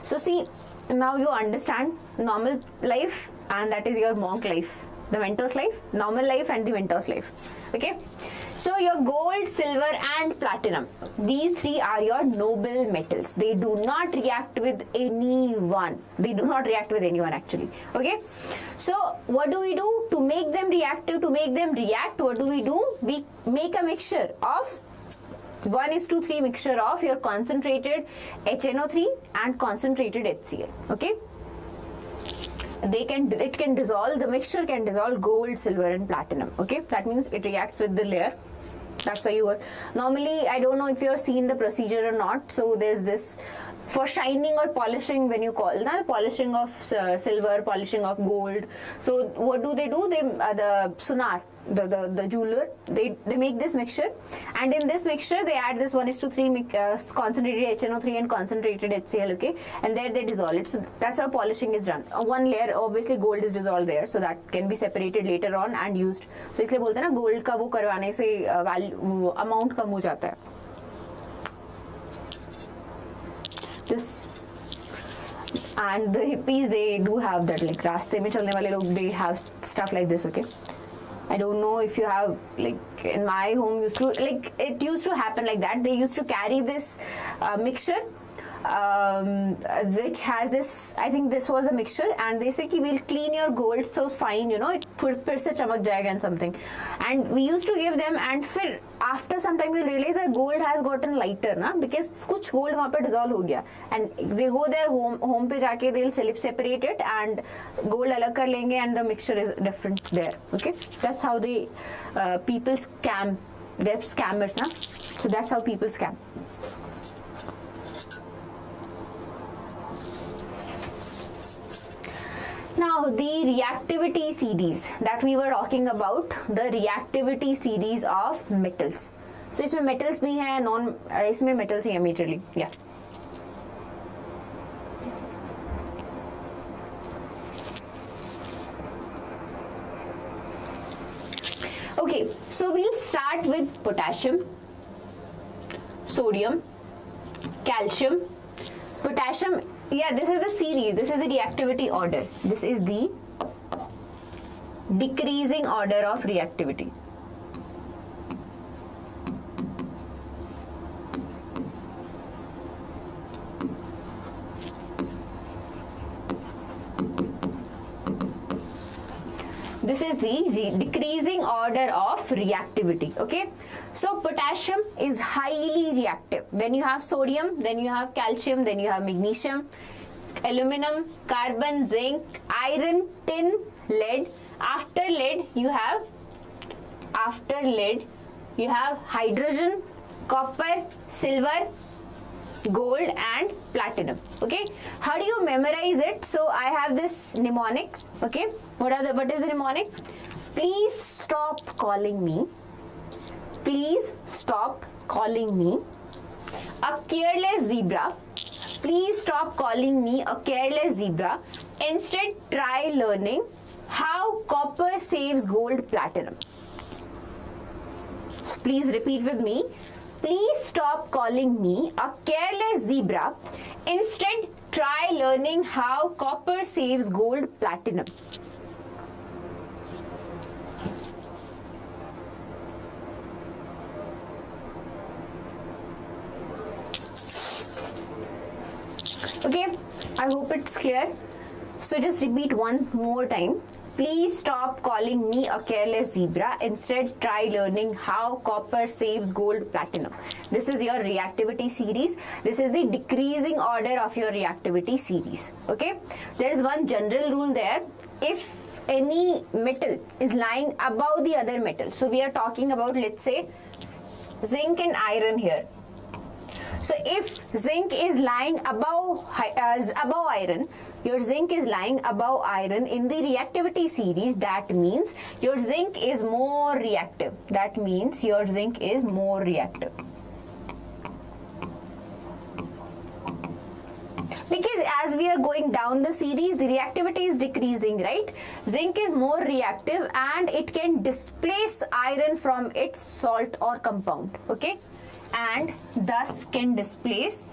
so see, now you understand normal life, and that is your monk life, the mentor's life, normal life and the mentor's life. Okay, So your gold, silver and platinum, these three are your noble metals. They do not react with anyone. They do not react with anyone actually. Okay. So what do we do to make them reactive? To make them react, what do? We make a mixture of 1:3 mixture of your concentrated HNO3 and concentrated HCl. Okay. It can dissolve, the mixture can dissolve gold, silver and platinum. Okay, that means it reacts with the layer. That's why you are normally, I don't know if you have seen the procedure or not. So there's this for shining or polishing, when you call the polishing of silver, polishing of gold. So what do? They the sonar, the jeweler, they make this mixture, and in this mixture they add this 1:3 concentrated HNO3 and concentrated HCl. Okay, and there they dissolve it. So that's how polishing is done. One layer, obviously gold is dissolved there, so that can be separated later on and used. So इसलिए बोलते हैं ना gold का वो करवाने से amount कम हो जाता है. This and the hippies, they do have that, like रास्ते में चलने वाले लोग, they have stuff like this. Okay, I don't know if you have, like in my home used to, like it used to happen like that. They used to carry this mixture which has this, I think this was a mixture, and they say कि we'll clean your gold so fine, you know, it फिर से चमक जाएगा and something, and we used to give them, and फिर after some time we realize that gold has gotten lighter ना, because कुछ gold वहाँ पे dissolve हो गया, and they go there home पे जाके they'll separate it and gold अलग कर लेंगे, and the mixture is different there. Okay, that's how they people scam. They're scammers ना, so that's how people scam. Now the reactivity series that we were talking about, the reactivity series of metals. So इसमें metals भी हैं, इसमें metals ही हैं majorly. Yeah. Okay, so we'll start with potassium, sodium, calcium, potassium. Yeah, this is the series. This is the reactivity order. This is the decreasing order of reactivity. This is the decreasing order of reactivity. Okay, so potassium is highly reactive. Then you have sodium, then you have calcium, then you have magnesium, aluminum, carbon, zinc, iron, tin, lead. After lead you have hydrogen, copper, silver, gold and platinum. Okay, how do you memorize it? So I have this mnemonic. Okay, what is the mnemonic? Please stop calling me. Please stop calling me a careless zebra. Please stop calling me a careless zebra. Instead, try learning how copper saves gold, platinum. So please repeat with me. Please stop calling me a careless zebra. Instead, try learning how copper saves gold, platinum. Okay, I hope it's clear. So just repeat one more time. Please stop calling me a careless zebra. Instead, try learning how copper saves gold, platinum. This is your reactivity series. This is the decreasing order of your reactivity series. Okay. There is one general rule there. If any metal is lying above the other metal, so we are talking about, let's say, zinc and iron here. So if zinc is lying above iron, your zinc is lying above iron in the reactivity series, that means your zinc is more reactive. That means your zinc is more reactive. Because as we are going down the series, the reactivity is decreasing, right? Zinc is more reactive and it can displace iron from its salt or compound. Okay, and thus can displace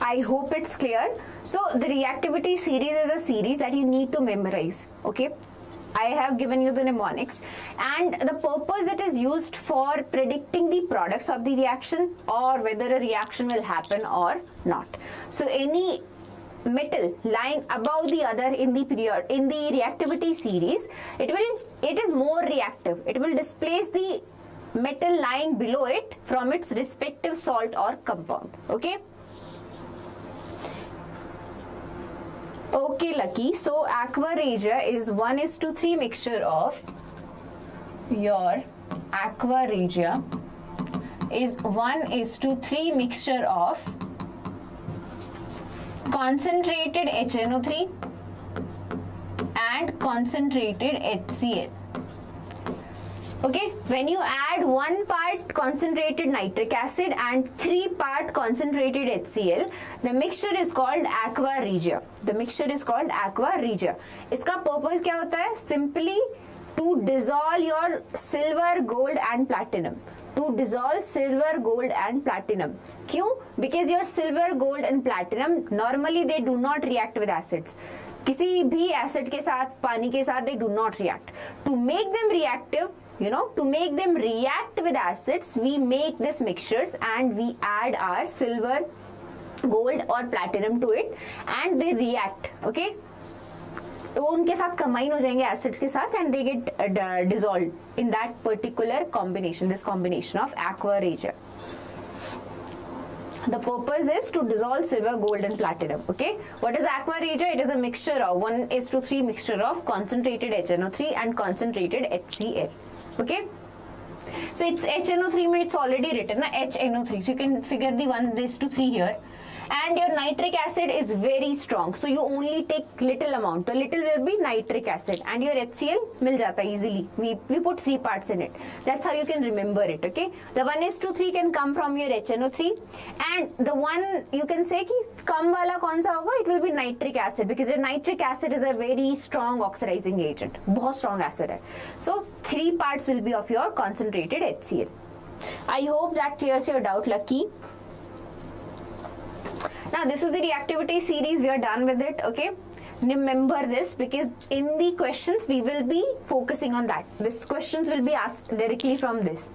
I hope it's clear. So the reactivity series is a series that you need to memorize. Okay, I have given you the mnemonics, and the purpose it is used for predicting the products of the reaction or whether a reaction will happen or not. So any metal lying above the other in the reactivity series, it is more reactive. It will displace the metal lying below it from its respective salt or compound. Okay. Okay, Lucky. So aqua regia is 1:3 mixture of your aqua regia is 1:3 mixture of concentrated HNO3 and concentrated HCl. Okay, when you add 1 part concentrated nitric acid and 3 part concentrated HCl, the mixture is called aqua regia. The mixture is called aqua regia. इसका purpose क्या होता है? Simply to dissolve your silver, gold and platinum. To dissolve silver, gold and platinum. क्यों? Because your silver, gold and platinum normally they do not react with acids. किसी भी acid के साथ, पानी के साथ they do not react. To make them reactive, to make them react with acids, we make this mixtures and we add our silver, gold or platinum to it and they react. Okay, वो उनके साथ combine हो जाएंगे acids के साथ and they get dissolved in that particular combination, this combination of aqua regia. The purpose is to dissolve silver, gold and platinum. Okay, what is aqua regia? It is a mixture of 1:3 mixture of concentrated HNO3 and concentrated HCl. Okay, so it's HNO3 में it's already written na, HNO3, so you can figure the 1:3 here. And your nitric acid is very strong, so you only take little amount. The little will be nitric acid and your HCl मिल जाता easily. We put 3 parts in it. That's how you can remember it. Okay, the 1:3 can come from your HNO3 and the one you can say कि कम वाला कौन सा होगा? It will be nitric acid because your nitric acid is a very strong oxidizing agent. बहुत strong acid है. So 3 parts will be of your concentrated HCl. I hope that clears your doubt, Lucky. Now this is the reactivity series. We are done with it. Okay, remember this because in the questions we will be focusing on that. These questions will be asked directly from this.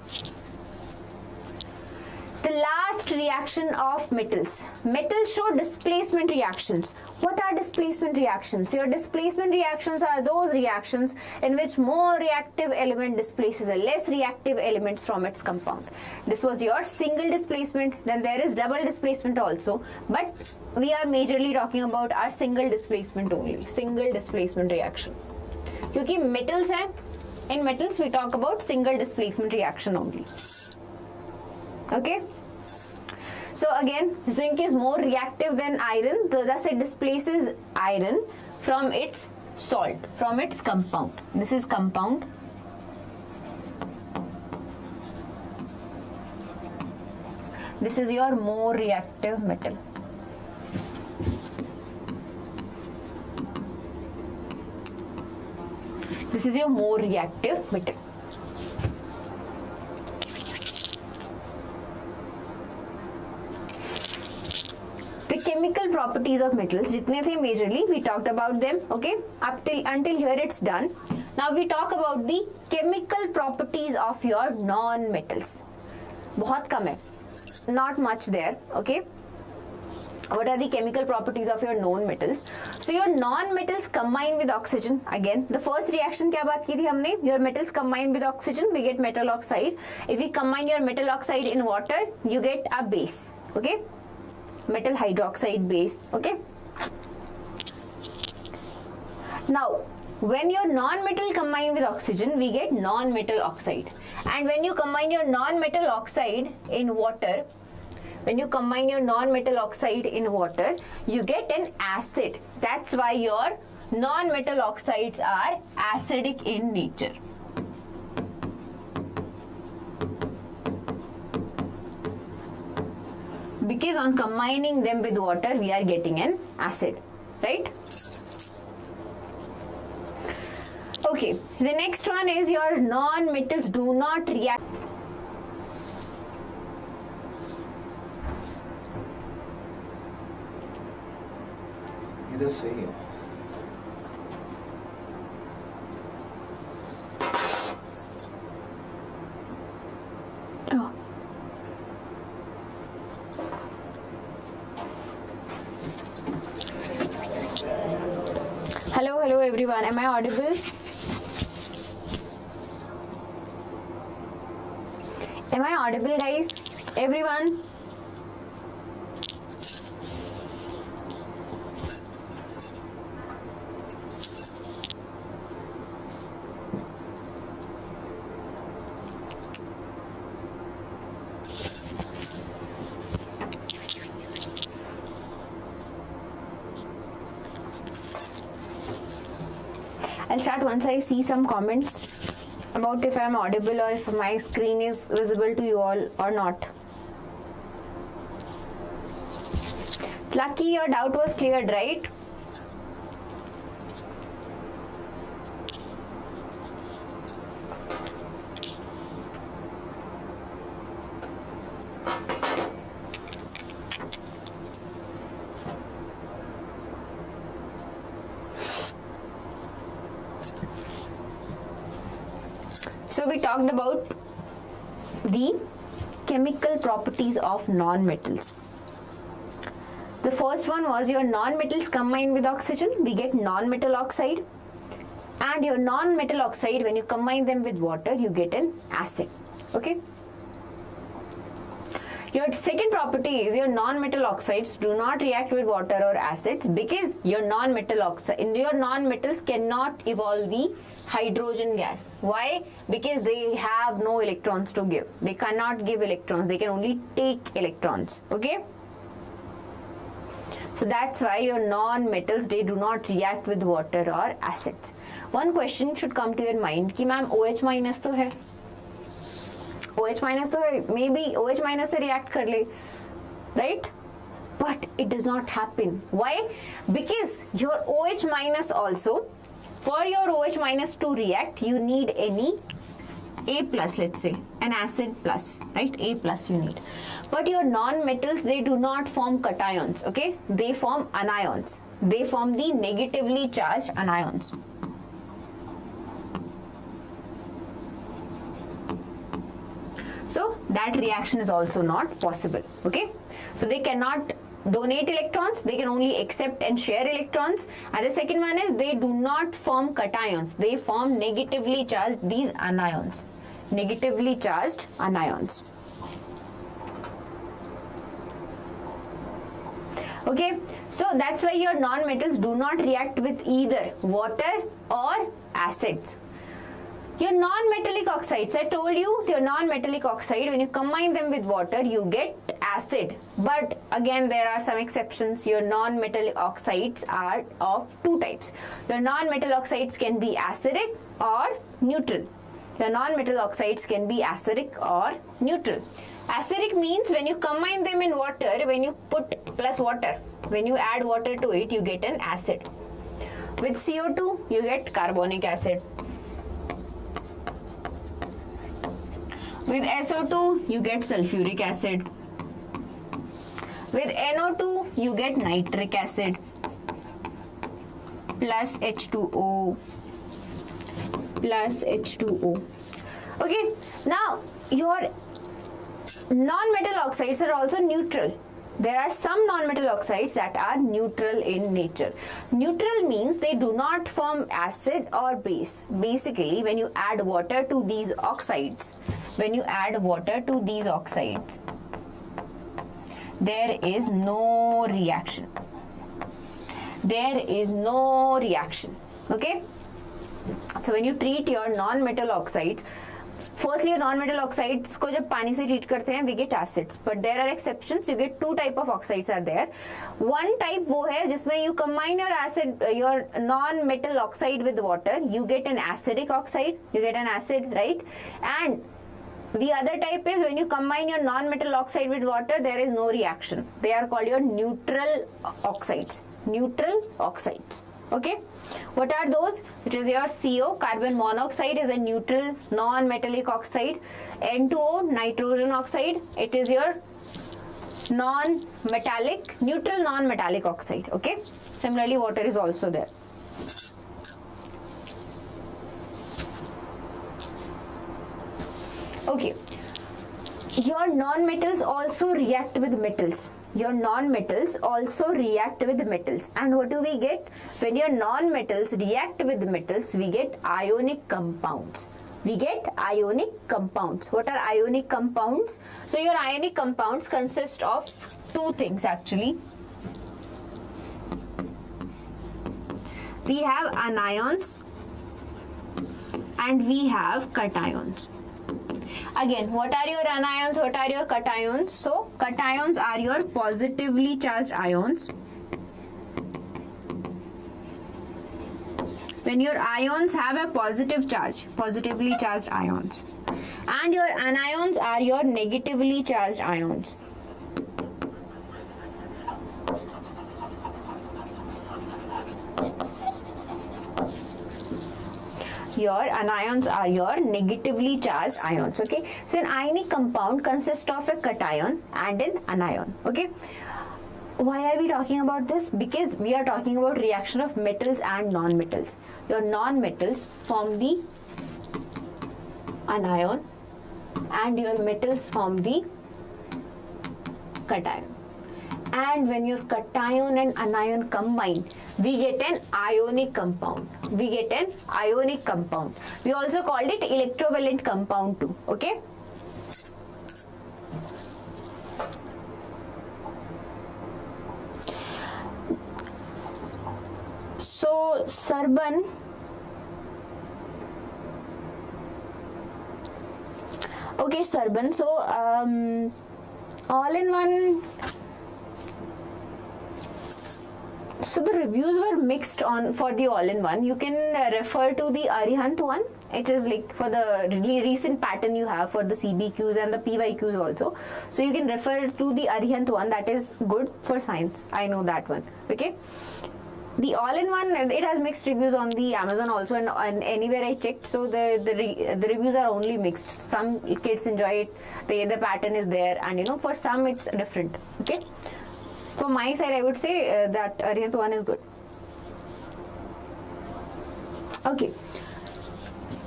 The last reaction of metals. Metals show displacement reactions. What are displacement reactions? Your displacement reactions are those reactions in which more reactive element displaces a less reactive elements from its compound. This was your single displacement. Then there is double displacement also. But we are majorly talking about our single displacement only. Single displacement reaction. Because metals hai, in metals we talk about single displacement reaction only. Okay, so again zinc is more reactive than iron, thus it displaces iron from its salt, from its compound. This is compound. This is your more reactive metal. This is your more reactive metal. The chemical properties of metals, jitne the majorly we talked about them. Okay, until here it's done. Now we talk about the chemical properties of your non-metals. बहुत कम है, not much there. Okay, what are the chemical properties of your non-metals? So your non-metals combine with oxygen. Again, the first reaction क्या बात की थी हमने? Your metals combine with oxygen, we get metal oxide. If we combine your metal oxide in water, you get a base. Okay, metal hydroxide base. Okay, now when your non-metal combine with oxygen, we get non-metal oxide. And when you combine your non-metal oxide in water, you get an acid. That's why your non-metal oxides are acidic in nature. Because on combining them with water, we are getting an acid, right? Okay, the next one is your non-metals do not react. इधर सही है. Hello everyone. Am I audible? Am I audible, guys? Everyone? I'll start once I see some comments about if I'm audible or if my screen is visible to you all or not. Lucky, your doubt was cleared, right? So we talked about the chemical properties of non-metals. The first one was your non-metals combine with oxygen, we get non-metal oxide, and your non-metal oxide, when you combine them with water, you get an acid. Okay. Your second property is your non-metal oxides do not react with water or acids because your non-metals cannot evolve the hydrogen gas. Why? Because they have no electrons to give. They cannot give electrons. They can only take electrons. Okay. So that's why your non-metals, they do not react with water or acids. One question should come to your mind कि ma'am OH minus तो है. OH minus तो है. Maybe OH minus से react कर ले, right? But it does not happen. Why? Because your OH minus also, for your OH minus to react, you need any A plus, let's say, an acid plus, right? A plus you need. But your non-metals, they do not form cations, okay? They form anions. They form the negatively charged anions. So that reaction is also not possible, okay? So they cannot donate electrons, they can only accept and share electrons. And the second one is they do not form cations, they form negatively charged, these anions, negatively charged anions. Okay, so that's why your non-metals do not react with either water or acids. Your non-metallic oxides, I told you, your non-metallic oxide, when you combine them with water, you get acid. But again, there are some exceptions. Your non-metallic oxides are of two types. Your non-metal oxides can be acidic or neutral. Your non-metal oxides can be acidic or neutral. Acidic means when you combine them in water, when you put plus water, when you add water to it, you get an acid. With CO2, you get carbonic acid. With SO2, you get sulfuric acid. With NO2, you get nitric acid plus H2O plus H2O. Okay, now your non-metal oxides are also neutral. There are some non-metal oxides that are neutral in nature. Neutral means they do not form acid or base. Basically, when you add water to these oxides, there is no reaction. There is no reaction. Okay? So when you treat your non-metal oxides, firstly, your non-metal oxides को जब पानी से treat करते हैं, we get acids. But there are exceptions. You get two type of oxides are there. One type वो है जिसमें you combine your non-metal oxide with water, you get an acidic oxide. You get an acid, right? And the other type is when you combine your non-metal oxide with water, there is no reaction. They are called your neutral oxides. Neutral oxides. Okay, what are those? It is your CO, carbon monoxide, is a neutral non-metallic oxide. N2O, nitrogen oxide, it is your non-metallic, neutral non-metallic oxide. Okay. Similarly, water is also there. Okay. Your non-metals also react with metals. Your non-metals also react with metals. And what do we get? When your non-metals react with metals, we get ionic compounds. We get ionic compounds. What are ionic compounds? So your ionic compounds consist of two things actually. We have anions and we have cations. Again, what are your anions? What are your cations? So, cations are your positively charged ions. When your ions have a positive charge, positively charged ions. And your anions are your negatively charged ions. Your anions are your negatively charged ions. Okay, so an ionic compound consists of a cation and an anion. Okay, why are we talking about this? Because we are talking about reaction of metals and non-metals. Your non-metals form the anion and your metals form the cation. And when your cation and anion combine, we get an ionic compound. We get an ionic compound. We also called it electrovalent compound too. Okay. So Sarban, okay Sarban, so all in one. So the reviews were mixed on for the all-in-one. You can refer to the Arihant one. It is like for the really recent pattern you have for the CBQs and the PYQs also. So you can refer to the Arihant one. That is good for science. I know that one. Okay. The all-in-one, it has mixed reviews on the Amazon also, and anywhere I checked. So the reviews are only mixed. Some kids enjoy it. The pattern is there, and for some it's different. Okay. For my side, I would say that Arihant one is good. Okay.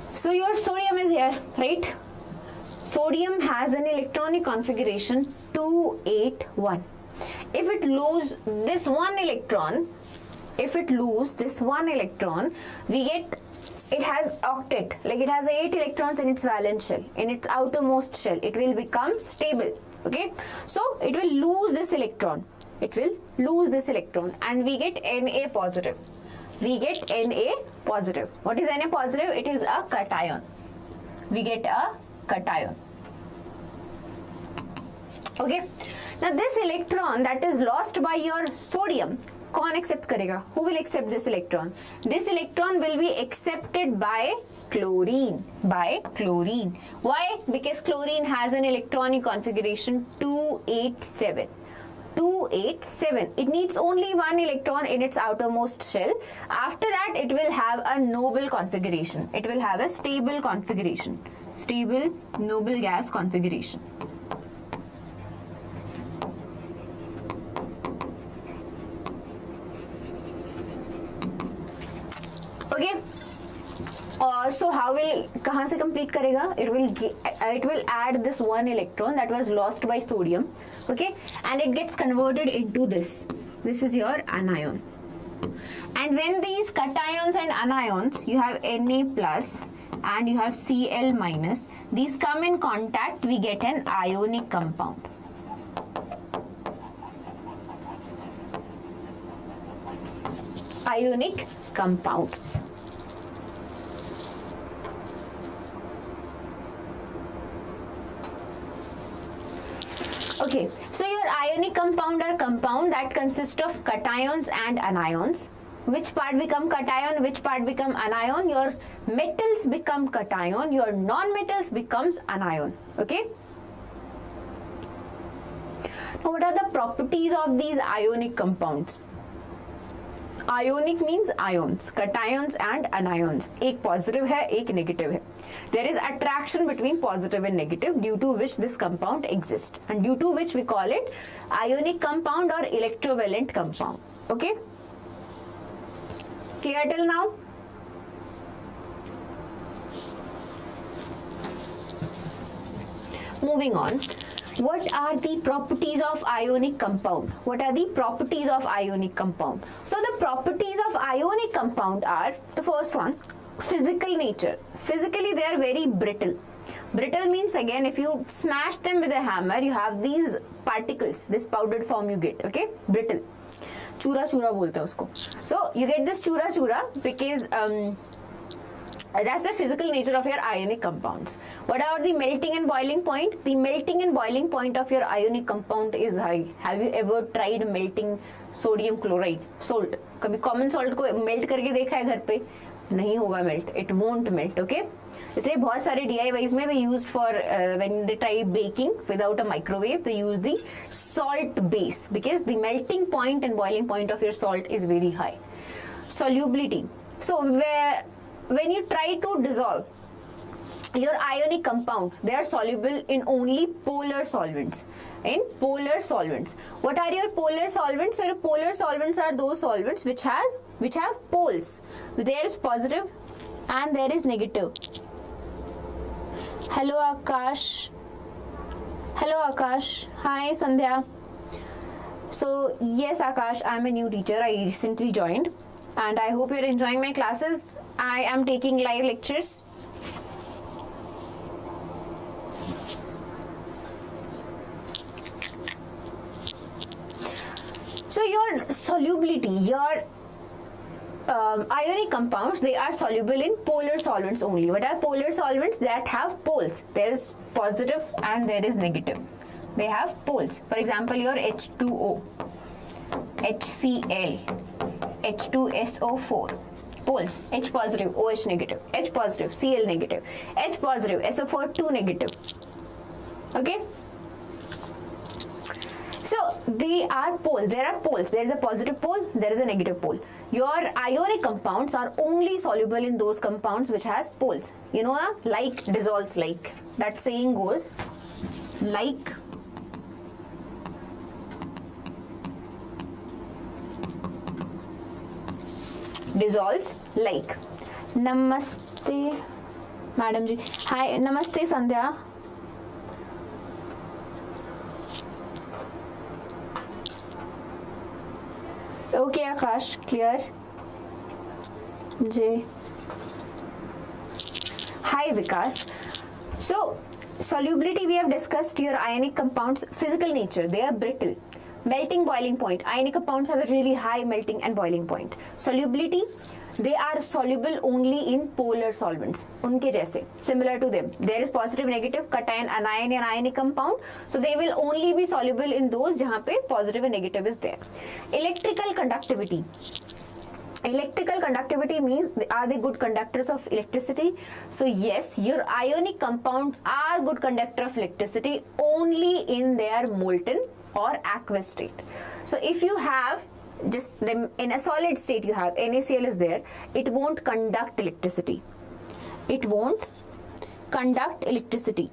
So your sodium is here, right? Sodium has an electronic configuration 281. If it lose this one electron, we get, it has octet, like it has 8 electrons in its valence shell, in its outermost shell. It will become stable. Okay. So it will lose this electron. It will lose this electron and we get Na positive. We get Na positive. What is Na positive? It is a cation. We get a cation. Okay. Now this electron that is lost by your sodium, कौन accept करेगा? Who will accept this electron? This electron will be accepted by chlorine. By chlorine. Why? Because chlorine has an electronic configuration 287. 287. It needs only one electron in its outermost shell. After that, it will have a noble configuration. It will have a stable configuration. Stable noble gas configuration. Okay. So how will, कहाँ से complete करेगा? It will add this one electron that was lost by sodium. Okay, and it gets converted into this. This is your anion. And when these cations and anions, you have Na plus and you have Cl minus, these come in contact, we get an ionic compound. Ionic compound. Okay, so your ionic compound are compound that consist of cations and anions. Which part become cation, which part become anion? Your metals become cation, your non-metals becomes anion. Okay. Now what are the properties of these ionic compounds? Ionic means ions, cations and anions. एक positive है, एक negative है. There is attraction between positive and negative, due to which this compound exists, and due to which we call it ionic compound or electrovalent compound. Okay, clear till now? Moving on, what are the properties of ionic compound? What are the properties of ionic compound? So the properties of ionic compound are, the first one, physical nature. Physically they are very brittle. Brittle means, again, if you smash them with a hammer, you have these particles, this powdered form you get. Okay, brittle. Chura chura bolte hain usko. So you get this chura chura because that's the physical nature of your ionic compounds. What about the melting and boiling point? The melting and boiling point of your ionic compound is high. Have you ever tried melting sodium chloride, salt? कभी common salt को melt करके देखा है घर पे? नहीं होगा melt. It won't melt. Okay? इसलिए बहुत सारे DIYs में they used for when they try baking without a microwave, they use the salt base because the melting point and boiling point of your salt is very high. Solubility. So when you try to dissolve your ionic compound, they are soluble in only polar solvents. In polar solvents. What are your polar solvents? So your polar solvents are those solvents which have poles. There is positive and there is negative. Hello Akash. Hello Akash. Hi Sandhya. So yes Akash, I am a new teacher. I recently joined and I hope you are enjoying my classes. I am taking live lectures. So your solubility, your ionic compounds, they are soluble in polar solvents only. What are polar solvents? That have poles. There is positive and there is negative. They have poles. For example, your H2O, HCl, H2SO4. Poles, H positive, OH negative, H positive, Cl negative, H positive, SO4, 2 negative. Okay? So they are poles. There are poles. There is a positive pole, there is a negative pole. Your ionic compounds are only soluble in those compounds which has poles. You know, like dissolves like. That saying goes, like dissolves like. Namaste, Madam Ji. Hi, Namaste Sandhya. Okay, Akash, clear. J. Hi, Vikas. So, solubility we have discussed. Your ionic compounds, physical nature, they are brittle. Melting, boiling point. Ionic compounds have a really high melting and boiling point. Solubility, they are soluble only in polar solvents. Unke jaise, similar to them. There is positive, negative, cation, anion and ionic compound. So they will only be soluble in those jahan pe positive and negative is there. Electrical conductivity. Electrical conductivity means, are they good conductors of electricity? So yes, your ionic compounds are good conductor of electricity only in their molten or aqueous state. So if you have just them in a solid state, you have NaCl is there, it won't conduct electricity. It won't conduct electricity.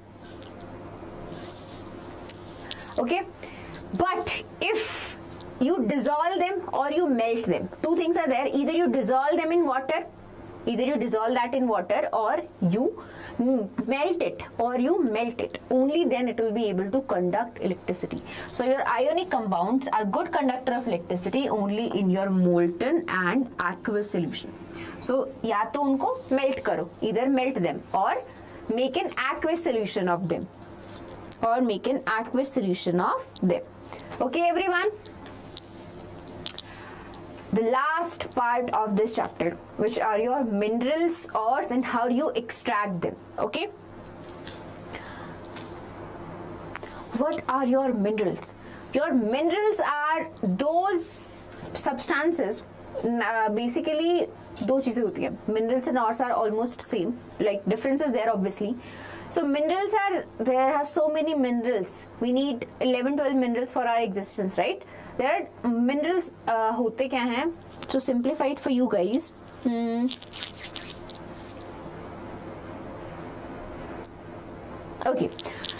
Okay, but if you dissolve them or you melt them, two things are there. Either you dissolve them in water, either you dissolve that in water, or you melt it, only then it will be able to conduct electricity. So your ionic compounds are good conductor of electricity only in your molten and aqueous solution. So या तो उनको melt करो, either melt them or make an aqueous solution of them, Okay, everyone. The last part of this chapter, which are your minerals, ores, and how you extract them. Okay. What are your minerals? Your minerals are those substances. Basically, दो चीजें होती हैं. Minerals and ores are almost same. Like differences there obviously. So minerals are, there are so many minerals. We need 11-12 minerals for our existence, right? There are minerals होते क्या हैं? To simplify it for you guys. Okay,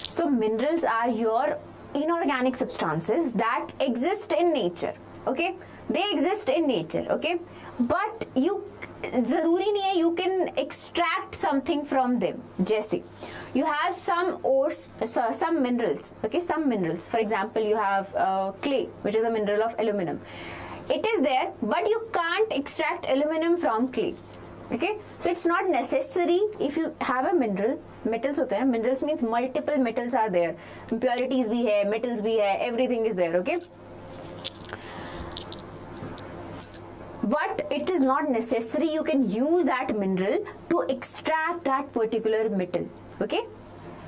so minerals are your inorganic substances that exist in nature. Okay, they exist in nature. Okay, but you ज़रूरी नहीं है you can extract something from them. जैसे you have some ores, some minerals. Okay, some minerals. For example, you have clay, which is a mineral of aluminum. It is there, but you can't extract aluminum from clay. Okay, so it's not necessary if you have a mineral. Metals होते हैं, minerals means multiple metals are there, impurities भी है, metals भी है, everything is there. Okay, but it is not necessary you can use that mineral to extract that particular metal. Okay,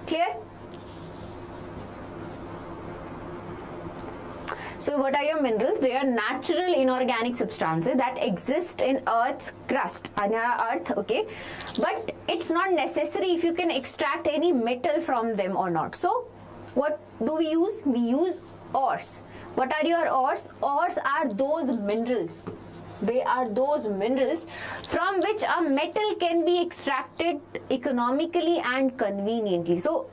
clear? So what are your minerals? They are natural inorganic substances that exist in Earth's crust, Earth, okay? But it's not necessary if you can extract any metal from them or not. So what do we use? We use ores. What are your ores? Ores are those minerals. They are those minerals from which a metal can be extracted economically and conveniently. So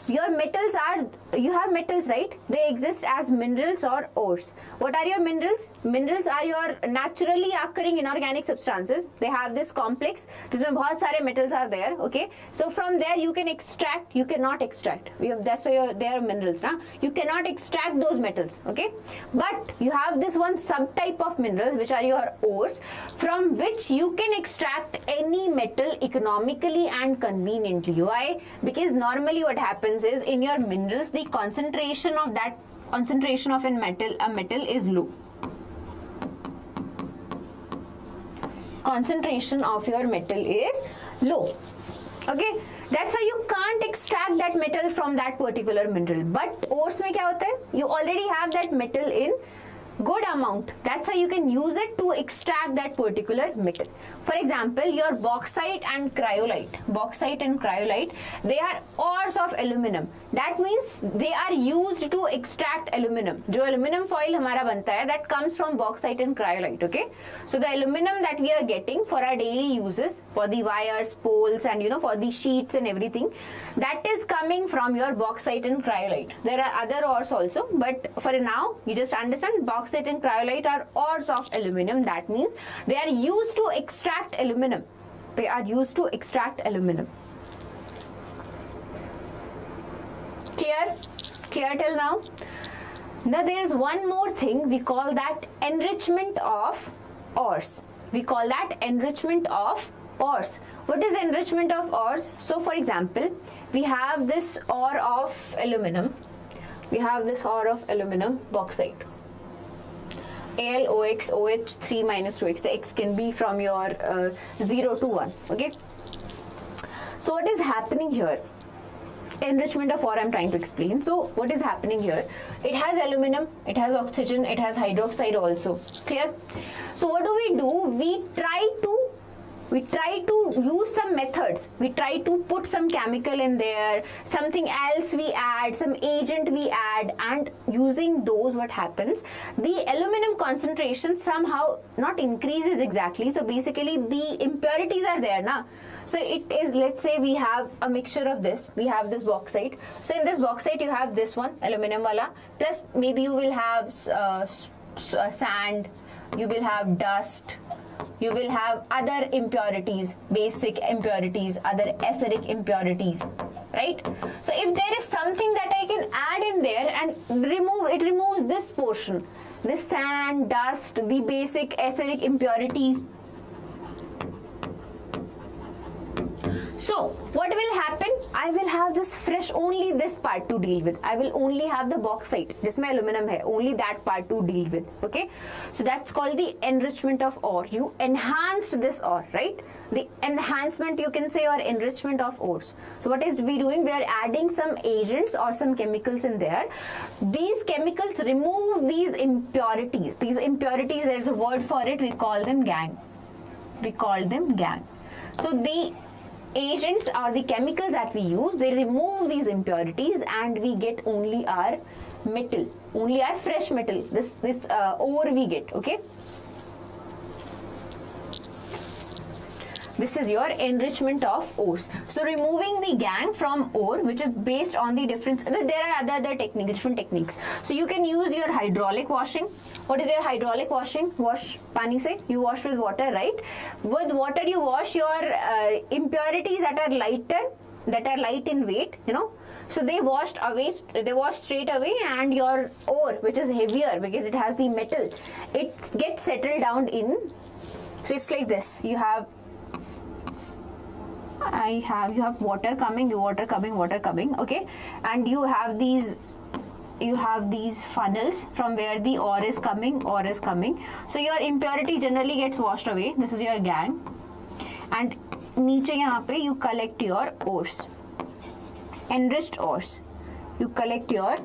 your metals are, you have metals, right? They exist as minerals or ores. What are your minerals? Minerals are your naturally occurring inorganic substances. They have this complex जिसमें बहुत सारे metals are there. Okay, so from there you can extract, you cannot extract. That's why they are minerals, na? You cannot extract those metals. Okay, but you have this one subtype of minerals which are your ores, from which you can extract any metal economically and conveniently. Why? Because normally what happens is in your minerals the concentration of a metal is low. Concentration of your metal is low. Okay, that's why you can't extract that metal from that particular mineral. But ores में क्या होता है? You already have that metal in good amount. That's why you can use it to extract that particular metal. For example, your bauxite and cryolite. Bauxite and cryolite, they are ores of aluminum. That means they are used to extract aluminum. जो aluminum foil हमारा बनता है, that comes from bauxite and cryolite. Okay, so the aluminum that we are getting for our daily uses, for the wires, poles, and for the sheets and everything, that is coming from your bauxite and cryolite. There are other ores also, but for now you just understand bauxite and cryolite are ores of aluminum. That means they are used to extract aluminum. They are used to extract aluminum. Clear? Clear till now? Now there is one more thing. We call that enrichment of ores. We call that enrichment of ores. What is enrichment of ores? So for example, we have this ore of aluminum. We have this ore of aluminum, bauxite. AlOX, OH3 minus 2x. The X can be from your 0 to 1. Okay. So what is happening here? Enrichment of ore I'm trying to explain. So what is happening here? It has aluminum, it has oxygen, it has hydroxide also. Clear? So what do? We try to use some methods. We try to put some chemical in there, something else we add, some agent we add, and using those, what happens? The aluminum concentration somehow not increases exactly. So basically the impurities are there now. So it is, let's say we have a mixture of this. We have this bauxite. So in this bauxite you have this one, aluminum wala, plus maybe you will have sand, you will have dust, you will have other impurities, basic impurities, other acidic impurities, right? So if there is something that I can add in there and it removes this portion, this sand, dust, the basic acidic impurities. So what will happen? I will have this fresh, only this part to deal with. I will only have the bauxite, जिसमें aluminum है, only that part to deal with. Okay, so that's called the enrichment of ore. You enhanced this ore, right? The enhancement, you can say, or enrichment of ores. So what is we doing? We are adding some agents or some chemicals in there. These chemicals remove these impurities. These impurities, there's a word for it. We call them gang. We call them gang. So the agents or the chemicals that we use, they remove these impurities and we get only our metal, only our fresh metal, this ore we get. Okay, This is your enrichment of ores. So removing the gangue from ore, which is based on the difference. There are other techniques, different techniques. So you can use your hydraulic washing. What is your hydraulic washing? Wash pani se. You wash with water, right? With water you wash your impurities that are lighter, that are light in weight, you know. So they washed away, they washed straight away, and your ore, which is heavier because it has the metal, it gets settled down in. So it's like this. You have water coming, water coming, okay, and you have these funnels from where the ore is coming. So your impurity generally gets washed away. This is your gangue, and नीचे यहाँ पे you collect your ores, enriched ores. You collect your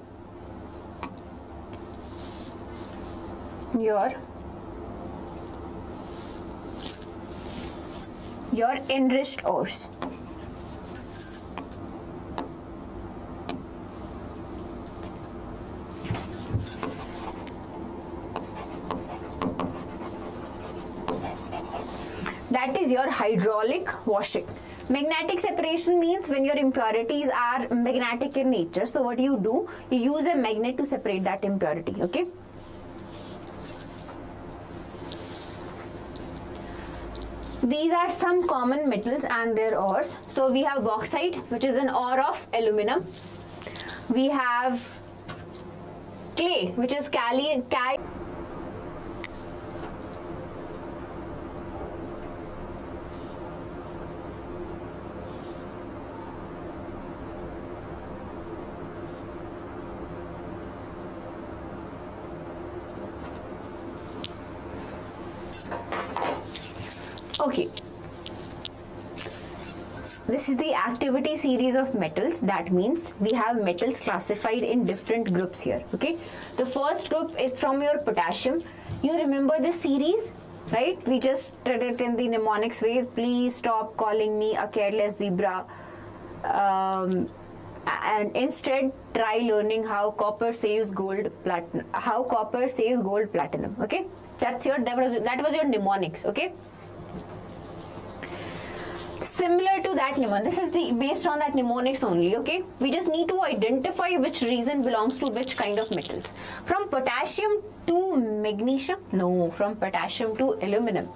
enriched ores. That is your hydraulic washing. Magnetic separation means when your impurities are magnetic in nature. So what you do, you use a magnet to separate that impurity, okay? These are some common metals and their ores. So we have bauxite, which is an ore of aluminum. We have clay, which is okay. This is the activity series of metals. That means we have metals classified in different groups here, okay? The first group is from your potassium. You remember this series, right? We just did it in the mnemonics way. Please stop calling me a careless zebra. And instead try learning how copper saves gold platinum. Okay? That was your mnemonics, okay? Similar to that mnemonic, this is based on that mnemonics only, okay? We just need to identify which reason belongs to which kind of metals. From potassium to magnesium, no, from potassium to aluminum.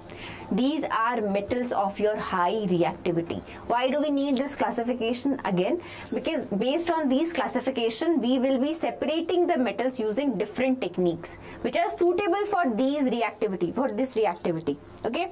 These are metals of your high reactivity. Why do we need this classification again? Because based on these classification, we will be separating the metals using different techniques, which are suitable for this reactivity, okay?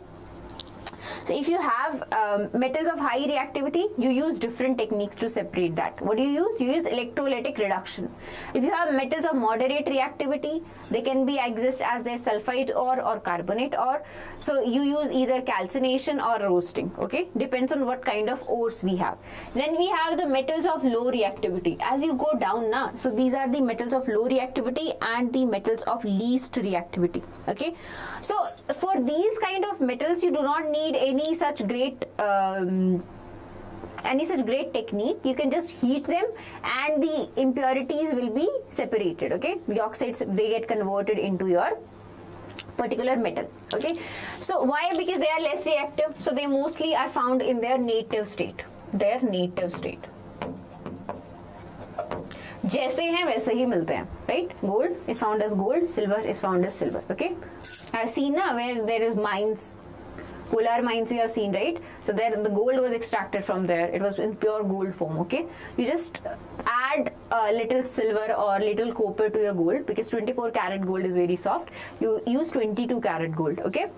So if you have metals of high reactivity, you use different techniques to separate that. What do you use? You use electrolytic reduction. If you have metals of moderate reactivity, they can be exist as their sulfide ore or carbonate ore. So you use either calcination or roasting, okay? Depends on what kind of ores we have. Then we have the metals of low reactivity. As you go down now, so these are the metals of low reactivity and the metals of least reactivity, okay? So for these kind of metals, you do not need any such great technique. You can just heat them and the impurities will be separated, okay? The oxides, they get converted into your particular metal, okay? So why? Because they are less reactive, so they mostly are found in their native state. जैसे हैं वैसे ही मिलते हैं, right? Gold is found as gold, silver is found as silver, okay? I've seen now where there is mines, polar mines we have seen, right? So there the gold was extracted from there. It was in pure gold form, okay? You just add a little silver or little copper to your gold, because 24 karat gold is very soft. You use 22 karat gold, okay?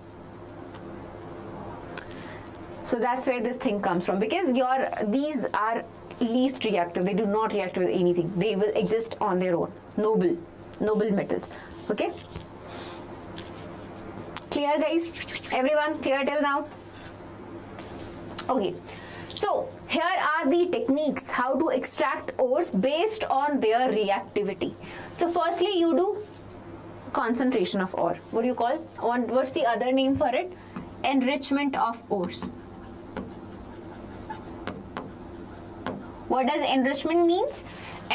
So that's where this thing comes from, because these are least reactive. They do not react with anything. They will exist on their own. Noble metals, okay? Clear, guys? Everyone clear till now? Okay, so here are the techniques how to extract ores based on their reactivity. So firstly, you do concentration of ore. What do you call? What's the other name for it? Enrichment of ores. What does enrichment means?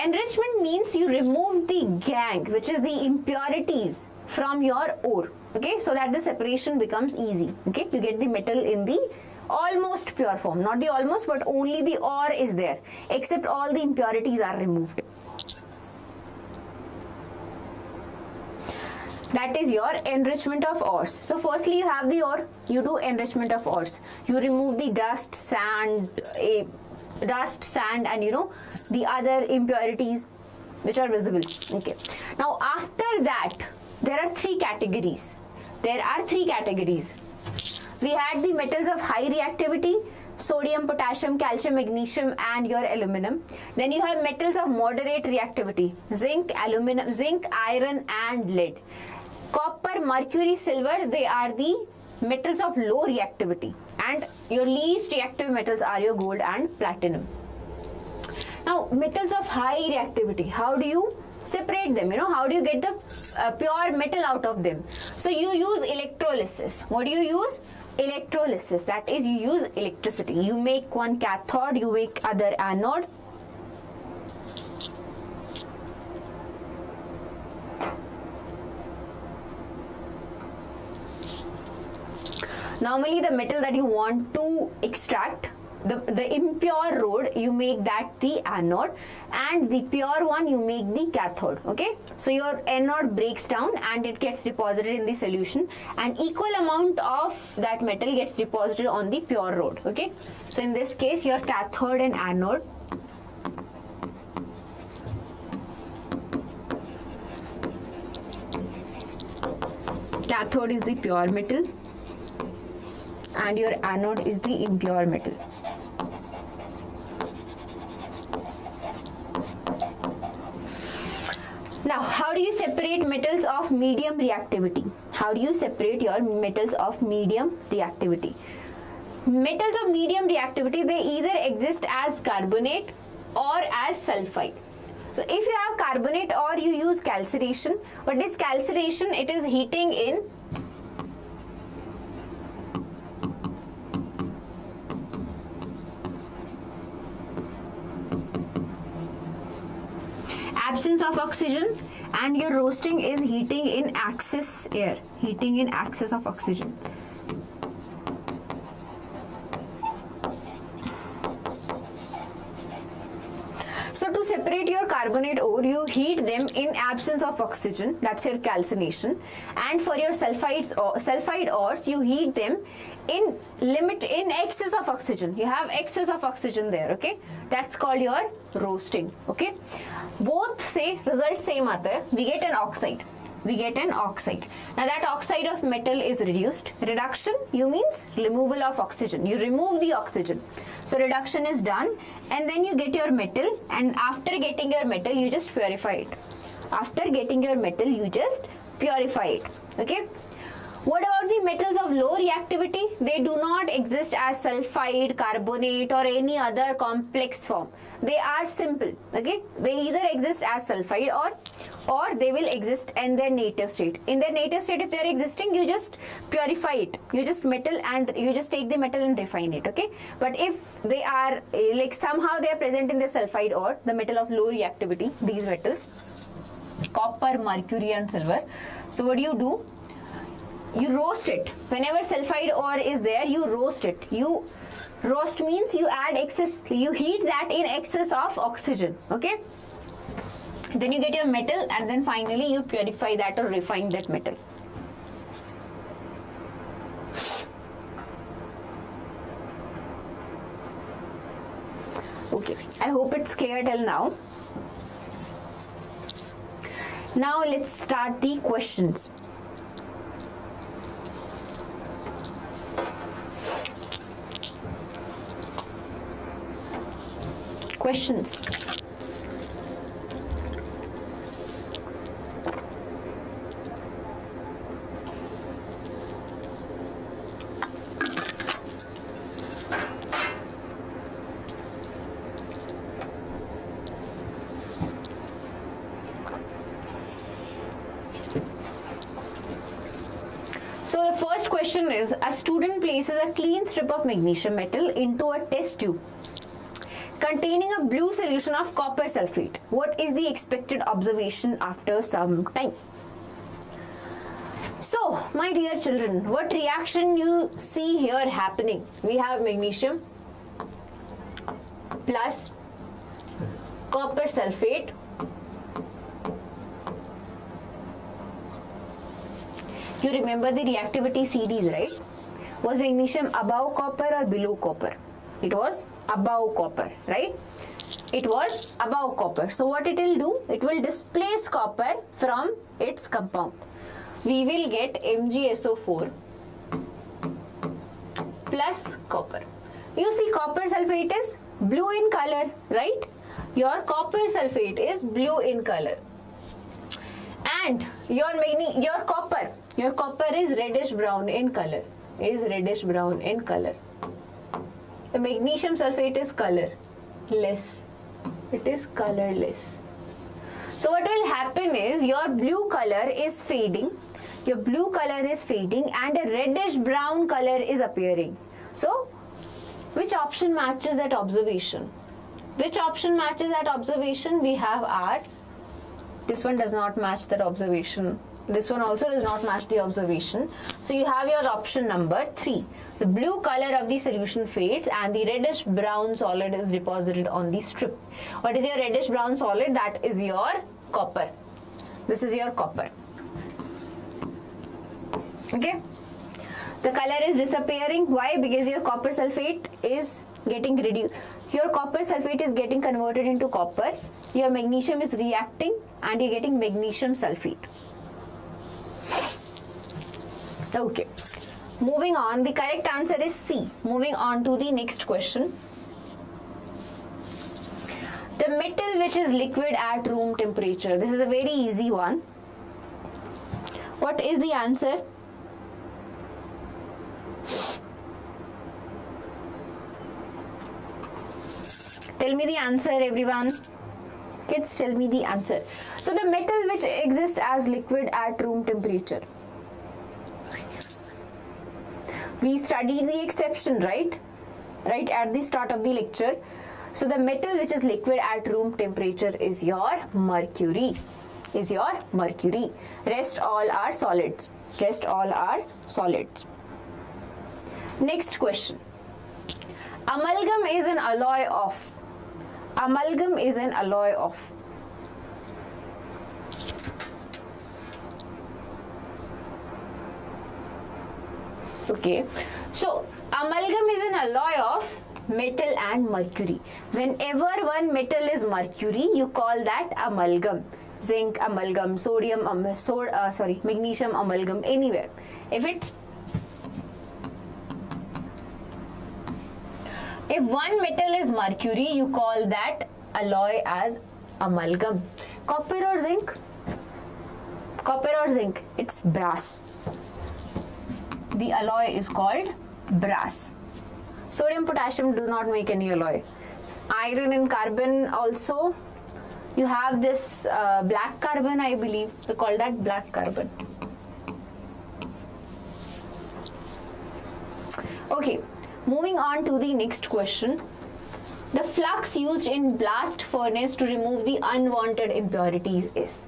Enrichment means you remove the gangue, which is the impurities, from your ore, okay, so that the separation becomes easy, okay? You get the metal in the almost pure form, not the almost, but only the ore is there, except all the impurities are removed. That is your enrichment of ores. So firstly you have the ore, you do enrichment of ores. You remove the dust, sand, and the other impurities which are visible. Okay. Now after that, there are three categories. We had the metals of high reactivity, sodium, potassium, calcium, magnesium, and your aluminum. Then you have metals of moderate reactivity, zinc, aluminum, zinc, iron, and lead. Copper, mercury, silver, they are the metals of low reactivity, and your least reactive metals are your gold and platinum. Now metals of high reactivity, how do you separate them? How do you get the pure metal out of them? So you use electrolysis. What do you use? Electrolysis. That is, you use electricity. You make one cathode, you make other anode. Normally the metal that you want to extract, the impure rod, you make that the anode, and the pure one you make the cathode. Okay, so your anode breaks down and it gets deposited in the solution, and equal amount of that metal gets deposited on the pure rod. Okay, so in this case your cathode and anode. Cathode is the pure metal and your anode is the impure metal. Now, how do you separate metals of medium reactivity? How do you separate your metals of medium reactivity? Metals of medium reactivity, they either exist as carbonate or as sulfide. So if you have carbonate, or you use calcination, but this calcination, it is heating in absence of oxygen, and your roasting is heating in excess air, heating in excess of oxygen. So to separate your carbonate ore, you heat them in absence of oxygen, that's your calcination, and for your sulfide ores, you heat them in excess of oxygen. You have excess of oxygen there, okay? That's called your roasting, okay? Both say result same aata hai. We get an oxide. Now that oxide of metal is reduced. Reduction, you means removal of oxygen. You remove the oxygen. So reduction is done, and then you get your metal, and after getting your metal, you just purify it. Okay? What about the metals of low reactivity? They do not exist as sulfide, carbonate, or any other complex form. They are simple. Okay? They either exist as sulfide or they will exist in their native state. In their native state, if they are existing, you just purify it. You just take the metal and refine it. Okay? But if they are like somehow they are present in the sulfide ore, the metal of low reactivity, these metals, copper, mercury, and silver. So what do? You roast it. Whenever sulfide ore is there, you roast it. You roast means you add excess, you heat that in excess of oxygen. Okay? Then you get your metal, and then finally you purify that or refine that metal. Okay, I hope it's clear till now. Now let's start the questions. Questions. So the first question is, a student places a clean strip of magnesium metal into a test tube containing a blue solution of copper sulfate. What is the expected observation after some time? So, my dear children, what reaction you see here happening? We have magnesium plus copper sulfate you remember the reactivity series, right? Was magnesium above copper or below copper? It was above copper, right? It was above copper. So what it will do? It will displace copper from its compound. We will get MgSO4 plus copper. You see copper sulfate is blue in color, right? Your copper sulfate is blue in color. And your copper is reddish brown in color. The magnesium sulfate is colorless. It is colorless. So what will happen is your blue color is fading. And a reddish brown color is appearing. So which option matches that observation? We have R. This one does not match that observation. This one also does not match the observation. So you have your option number 3. The blue color of the solution fades and the reddish brown solid is deposited on the strip. What is your reddish brown solid? That is your copper. This is your copper. Okay. The color is disappearing. Why? Because your copper sulfate is getting reduced. Your copper sulfate is getting converted into copper. Your magnesium is reacting and you're getting magnesium sulfate. Okay. Moving on, the correct answer is C. Moving on to the next question. The metal which is liquid at room temperature. This is a very easy one. What is the answer? Tell me the answer, everyone. Kids, tell me the answer. So the metal which exists as liquid at room temperature. We studied the exception, right? Right at the start of the lecture. So the metal which is liquid at room temperature is your mercury. Rest all are solids. Next question. Amalgam is an alloy of. Okay, so amalgam is an alloy of metal and mercury. Whenever one metal is mercury, you call that amalgam. Zinc amalgam, magnesium amalgam, anywhere. If one metal is mercury, you call that alloy as amalgam. Copper or zinc? It's brass. The alloy is called brass. Sodium, potassium do not make any alloy. Iron and carbon also. You have this black carbon, I believe. They call that black carbon. Okay, moving on to the next question. The flux used in blast furnace to remove the unwanted impurities is.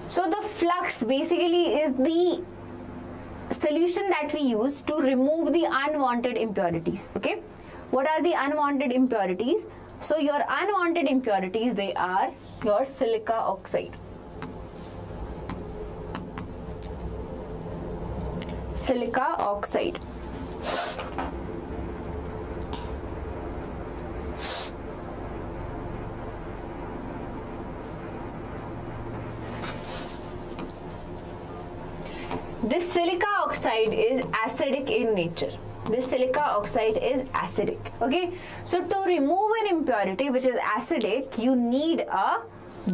So the flux basically is the solution that we use to remove the unwanted impurities. Okay, what are the unwanted impurities? So your unwanted impurities, they are your silica oxide. This silica oxide is acidic in nature. Okay, so to remove an impurity which is acidic, you need a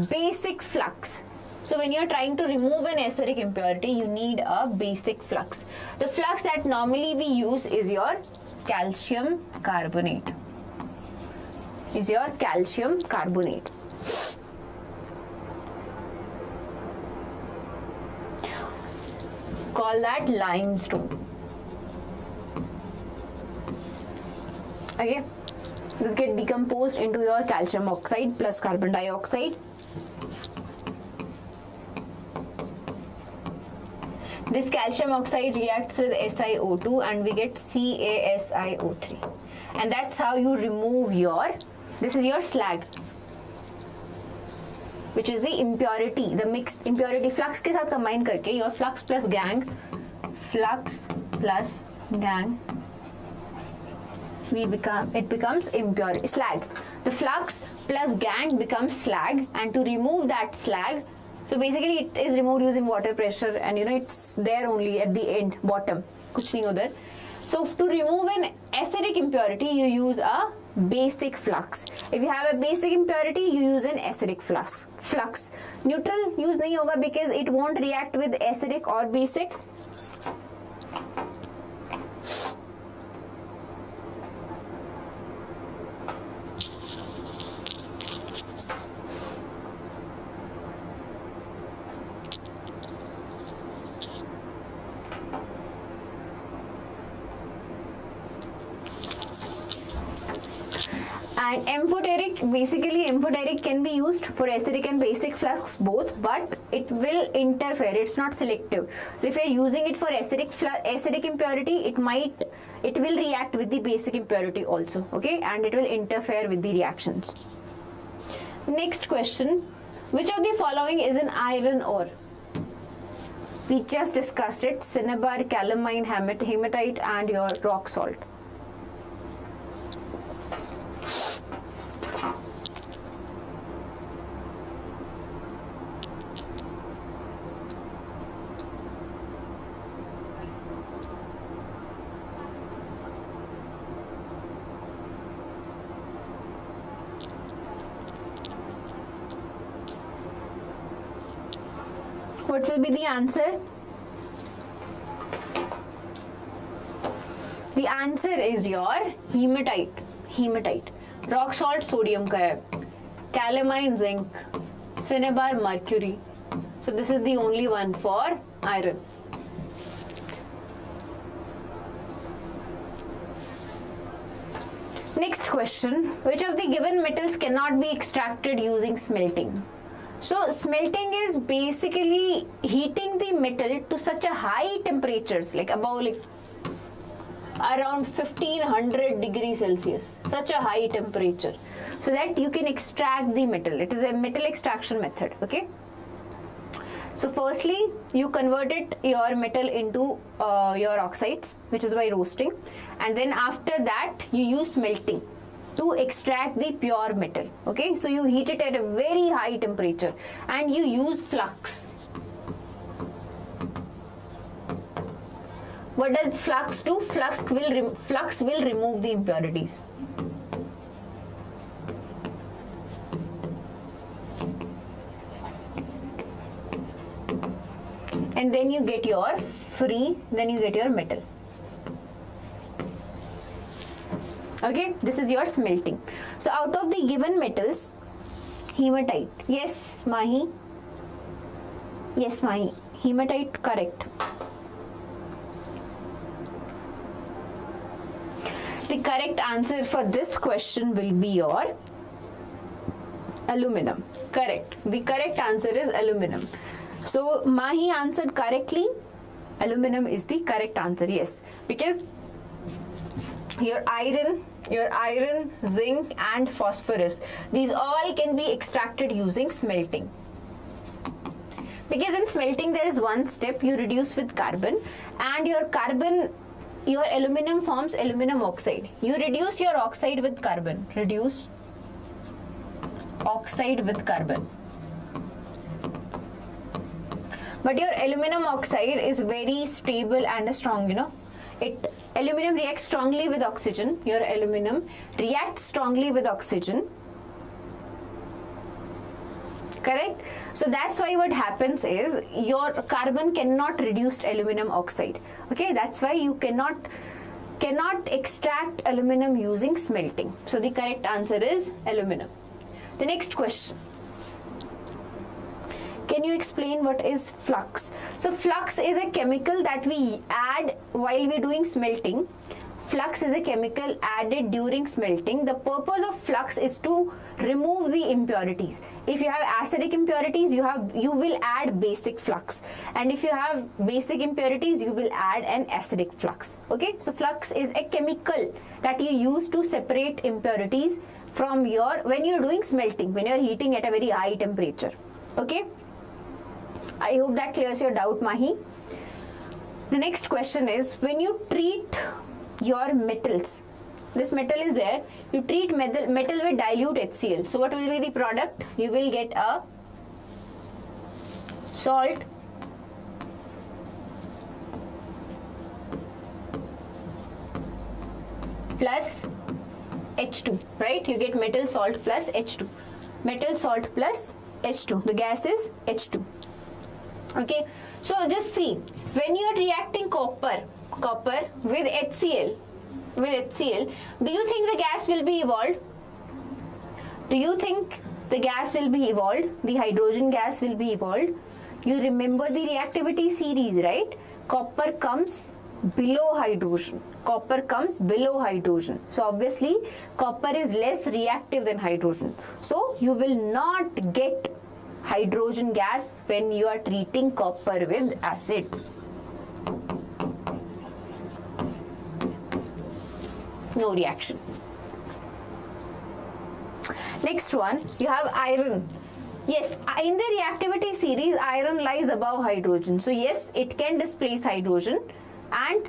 basic flux. So when you're trying to remove an acidic impurity, you need a basic flux. The flux that normally we use is your calcium carbonate. Call that limestone. Okay, this get decomposed into your calcium oxide plus carbon dioxide. This calcium oxide reacts with SiO2 and we get CaSiO3. And that's how you remove your, this is your slag, which is the impurity, the mixed impurity. Flux के साथ combine करके, your flux plus gang, it becomes impure slag. The flux plus gang becomes slag, and to remove that slag, so basically it is removed using water pressure, and it's there only at the end, bottom, kuch nahi udhar. So to remove an acidic impurity, you use a basic flux. If you have a basic impurity, you use an acidic flux. Neutral use nahi hoga because it won't react with acidic or basic. And amphoteric can be used for acidic and basic flux both, but it will interfere. It's not selective. So if you're using it for acidic impurity, it will react with the basic impurity also, okay, and it will interfere with the reactions. Next question: which of the following is an iron ore? We just discussed it: cinnabar, calamine, hematite, and your rock salt. What will be the answer? The answer is your hematite. Rock salt sodium का है, calamine zinc, cinnabar mercury. So this is the only one for iron. Next question: which of the given metals cannot be extracted using smelting? So smelting is basically heating the metal to such a high temperatures, like above around 1500 degrees Celsius, such a high temperature, so that you can extract the metal. It is a metal extraction method, okay? So firstly, you converted your metal into your oxides, which is by roasting, and then after that you use smelting to extract the pure metal, okay? So you heat it at a very high temperature and you use flux. What does flux do? Flux will remove the impurities. And then you get your metal. Okay, this is your smelting. So out of the given metals, hematite. Yes, Mahi. Hematite, correct. The correct answer for this question will be your aluminum. Correct. The correct answer is aluminum. So Mahi answered correctly. Aluminum is the correct answer. Yes, because your iron, zinc, and phosphorus, these all can be extracted using smelting. Because in smelting there is one step, you reduce with carbon, and your aluminum forms aluminum oxide. You reduce your oxide with carbon. Reduce oxide with carbon. But your aluminum oxide is very stable and strong, Aluminum reacts strongly with oxygen. Your aluminum reacts strongly with oxygen. Correct? So that's why what happens is your carbon cannot reduce aluminum oxide. Okay, that's why you cannot extract aluminum using smelting. So the correct answer is aluminum. The next question: can you explain what is flux? So flux is a chemical that we add while we're doing smelting. flux is a chemical added during smelting. The purpose of flux is to remove the impurities. If you have acidic impurities, you will add basic flux, and if you have basic impurities, you will add an acidic flux. Okay, so flux is a chemical that you use to separate impurities from when you're doing smelting, when you're heating at a very high temperature. Okay, I hope that clears your doubt, Mahi. The next question is, when you treat your metals, this metal is there, you treat metal with dilute HCl. So what will be the product? You will get a salt plus H2, right? You get metal salt plus H2. Metal salt plus H2. The gas is H2. Okay, so just see, when you are reacting copper with HCl, do you think the gas will be evolved? Do you think the gas will be evolved? The hydrogen gas will be evolved? You remember the reactivity series, right? Copper comes below hydrogen. Copper comes below hydrogen. So obviously copper is less reactive than hydrogen. So you will not get hydrogen gas when you are treating copper with acid. No reaction. Next one, you have iron. Yes, in the reactivity series, iron lies above hydrogen. So yes, it can displace hydrogen, and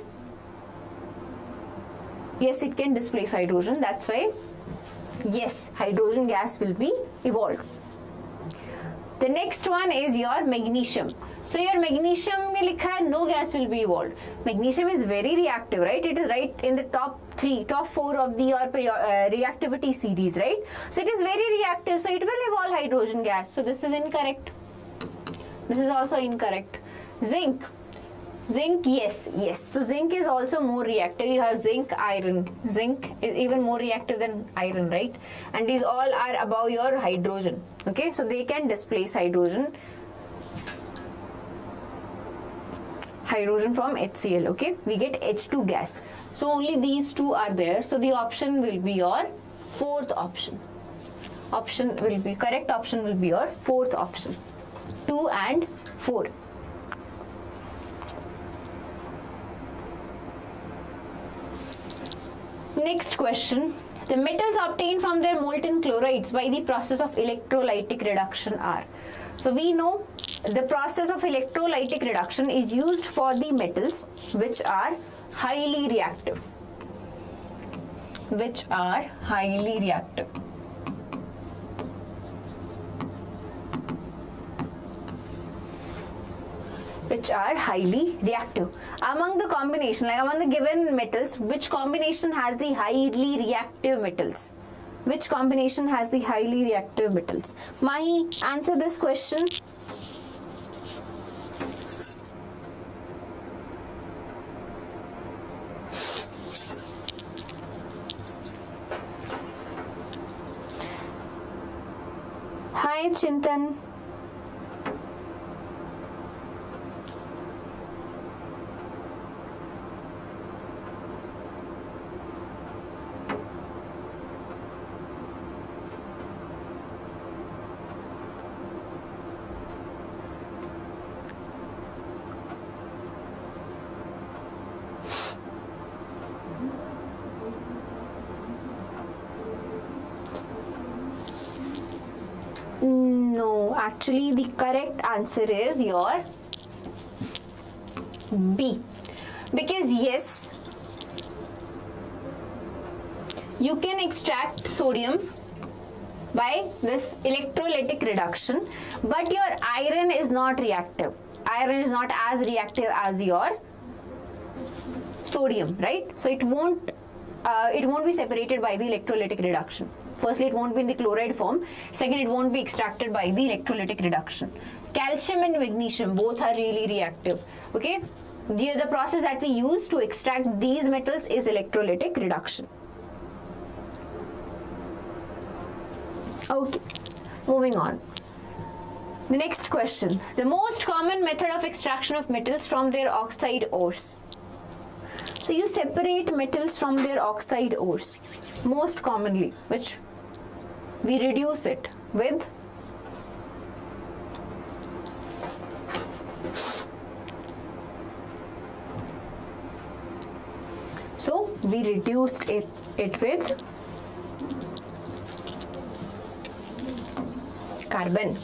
yes, it can displace hydrogen. That's why, yes, hydrogen gas will be evolved. The next one is your magnesium. So your magnesium mein likha hai, no gas will be evolved. Magnesium is very reactive, right? It is right in the top 4 of the reactivity series, right? So it is very reactive, so it will evolve hydrogen gas. So this is incorrect. This is also incorrect. Zinc, yes. So zinc is also more reactive. You have zinc, iron. Zinc is even more reactive than iron, right? And these all are above your hydrogen. Okay, so they can displace hydrogen from HCl. Okay, we get H2 gas. So only these two are there. So the option will be your fourth option. Correct option will be your fourth option. 2 and 4. Next question. The metals obtained from their molten chlorides by the process of electrolytic reduction are. So we know the process of electrolytic reduction is used for the metals which are highly reactive. Which are highly reactive. Among the combination, like among the given metals, which combination has the highly reactive metals? Which combination has the highly reactive metals? Mahi, answer this question. Hi, Chintan. No, actually the correct answer is your B. Because yes, you can extract sodium by this electrolytic reduction, but your iron is not reactive. Iron is not as reactive as your sodium, right? So it won't be separated by the electrolytic reduction. Firstly, it won't be in the chloride form. Second, it won't be extracted by the electrolytic reduction. Calcium and magnesium both are really reactive. Okay, the process that we use to extract these metals is electrolytic reduction. Okay, moving on. The next question. The most common method of extraction of metals from their oxide ores. So you separate metals from their oxide ores, most commonly, which we reduce it with with carbon.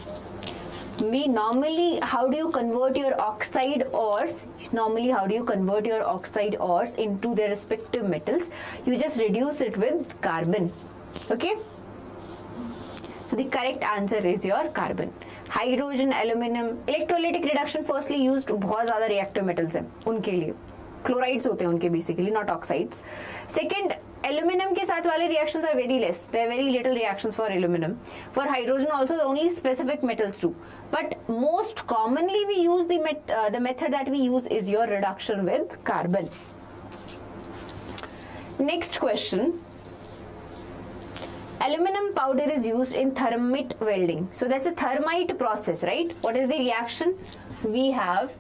We normally, how do you convert your oxide ores? Normally, how do you convert your oxide ores into their respective metals? You just reduce it with carbon. Okay? So the correct answer is your carbon. Hydrogen, aluminum, electrolytic reduction firstly used बहुत ज़्यादा reactive metals हैं उनके लिए. Chlorides होते हैं उनके basically, not oxides. Second, aluminum के साथ वाले reactions are very less. There are very little reactions for aluminum. For hydrogen also only specific metals do. But most commonly we use the method that we use is your reduction with carbon. Next question. Aluminum powder is used in thermite welding. So that's a thermite process, right? What is the reaction? We have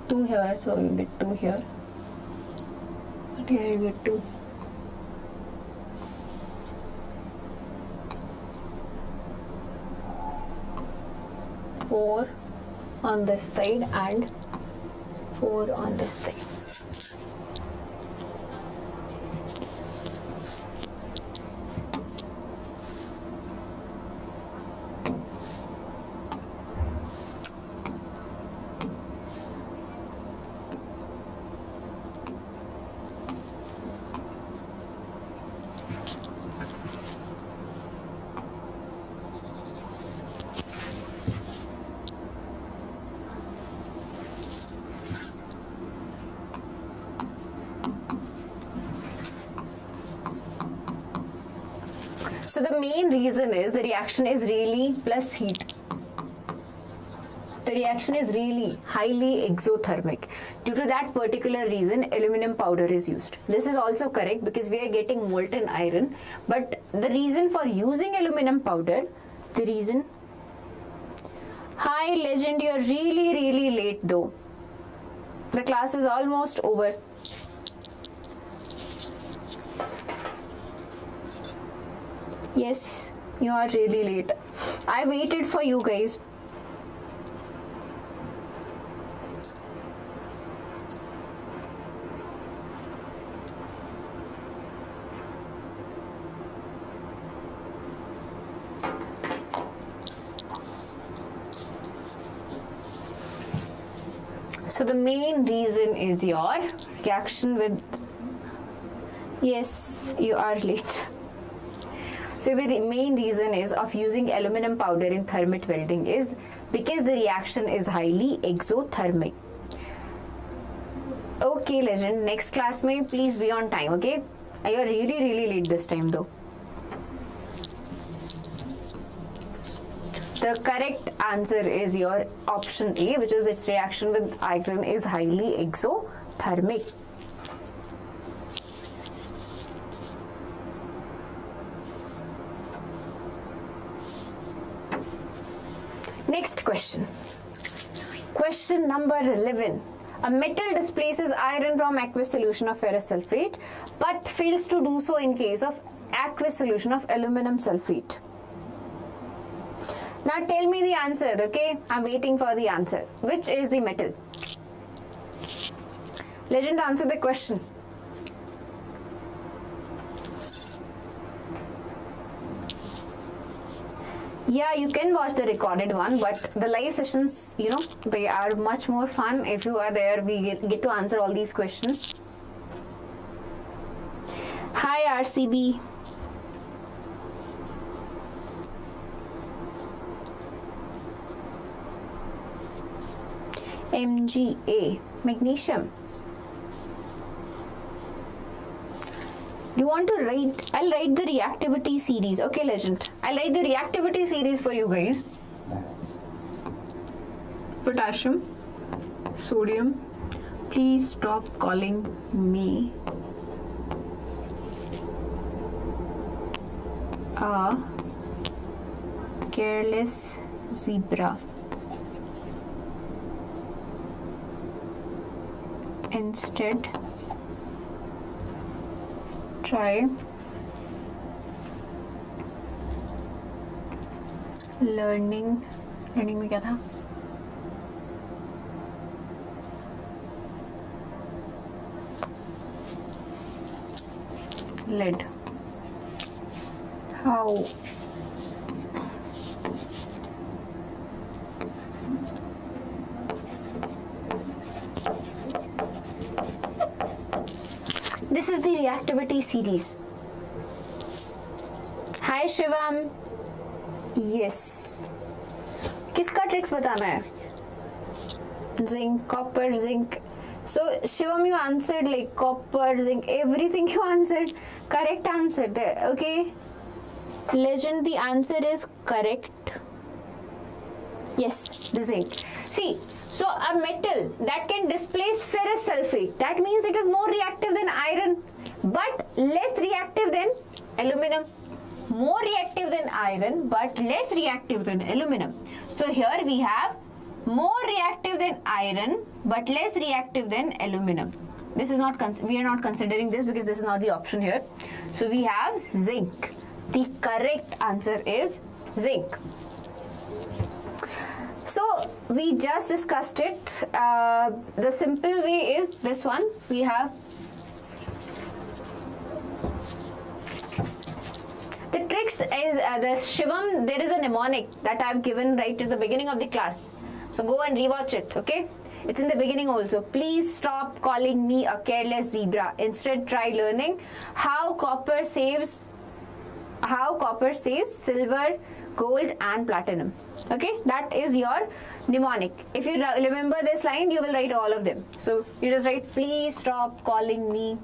two here, so you get two here. But here you get two. Four on this side and 4 on this side. So the main reason is the reaction is really plus heat. The reaction is really highly exothermic. Due to that particular reason, aluminum powder is used. This is also correct because we are getting molten iron. But the reason for using aluminum powder, the reason... Hi legend, you're really late though. The class is almost over. Yes, you are really late. I waited for you guys. So the main reason is your reaction with... Yes, you are late. So the main reason is of using aluminum powder in thermite welding is because the reaction is highly exothermic. Okay legend, next class may please be on time, okay? You are really late this time though. The correct answer is your option A, which is its reaction with iron is highly exothermic. Next question. Question number 11. A metal displaces iron from aqueous solution of ferrous sulfate but fails to do so in case of aqueous solution of aluminum sulfate. Now tell me the answer, okay? I'm waiting for the answer. Which is the metal? Legend, answer the question. Yeah, you can watch the recorded one, but the live sessions, you know, they are much more fun. If you are there, we get to answer all these questions. Hi, RCB. MgA, magnesium. You want to write? I'll write the reactivity series. Okay, legend. I'll write the reactivity series for you guys. Potassium. sodium. Please stop calling me a careless zebra. Instead, try learning में क्या था? Lead. How this is the reactivity series. Hi Shivam. Yes. किसका tricks बताना है? Zinc, copper, zinc. So Shivam, you answered like copper, zinc, everything you answered. Correct answer there. Okay. Legend, the answer is correct. Yes, the zinc. See, so a metal that can displace ferrous sulfate, that means it is more reactive than iron, but less reactive than aluminum. More reactive than iron, but less reactive than aluminum. So here we have more reactive than iron, but less reactive than aluminum. This is not, we are not considering this because this is not the option here. So we have zinc. The correct answer is zinc. So we just discussed it. The simple way is this one. We have the tricks is the Shivam. There is a mnemonic that I have given right at the beginning of the class. So go and rewatch it. Okay, it's in the beginning also. Please stop calling me a careless zebra. Instead, try learning how copper saves silver, gold, and platinum. Okay, that is your mnemonic. If you remember this line, you will write all of them. So you just write, please stop calling me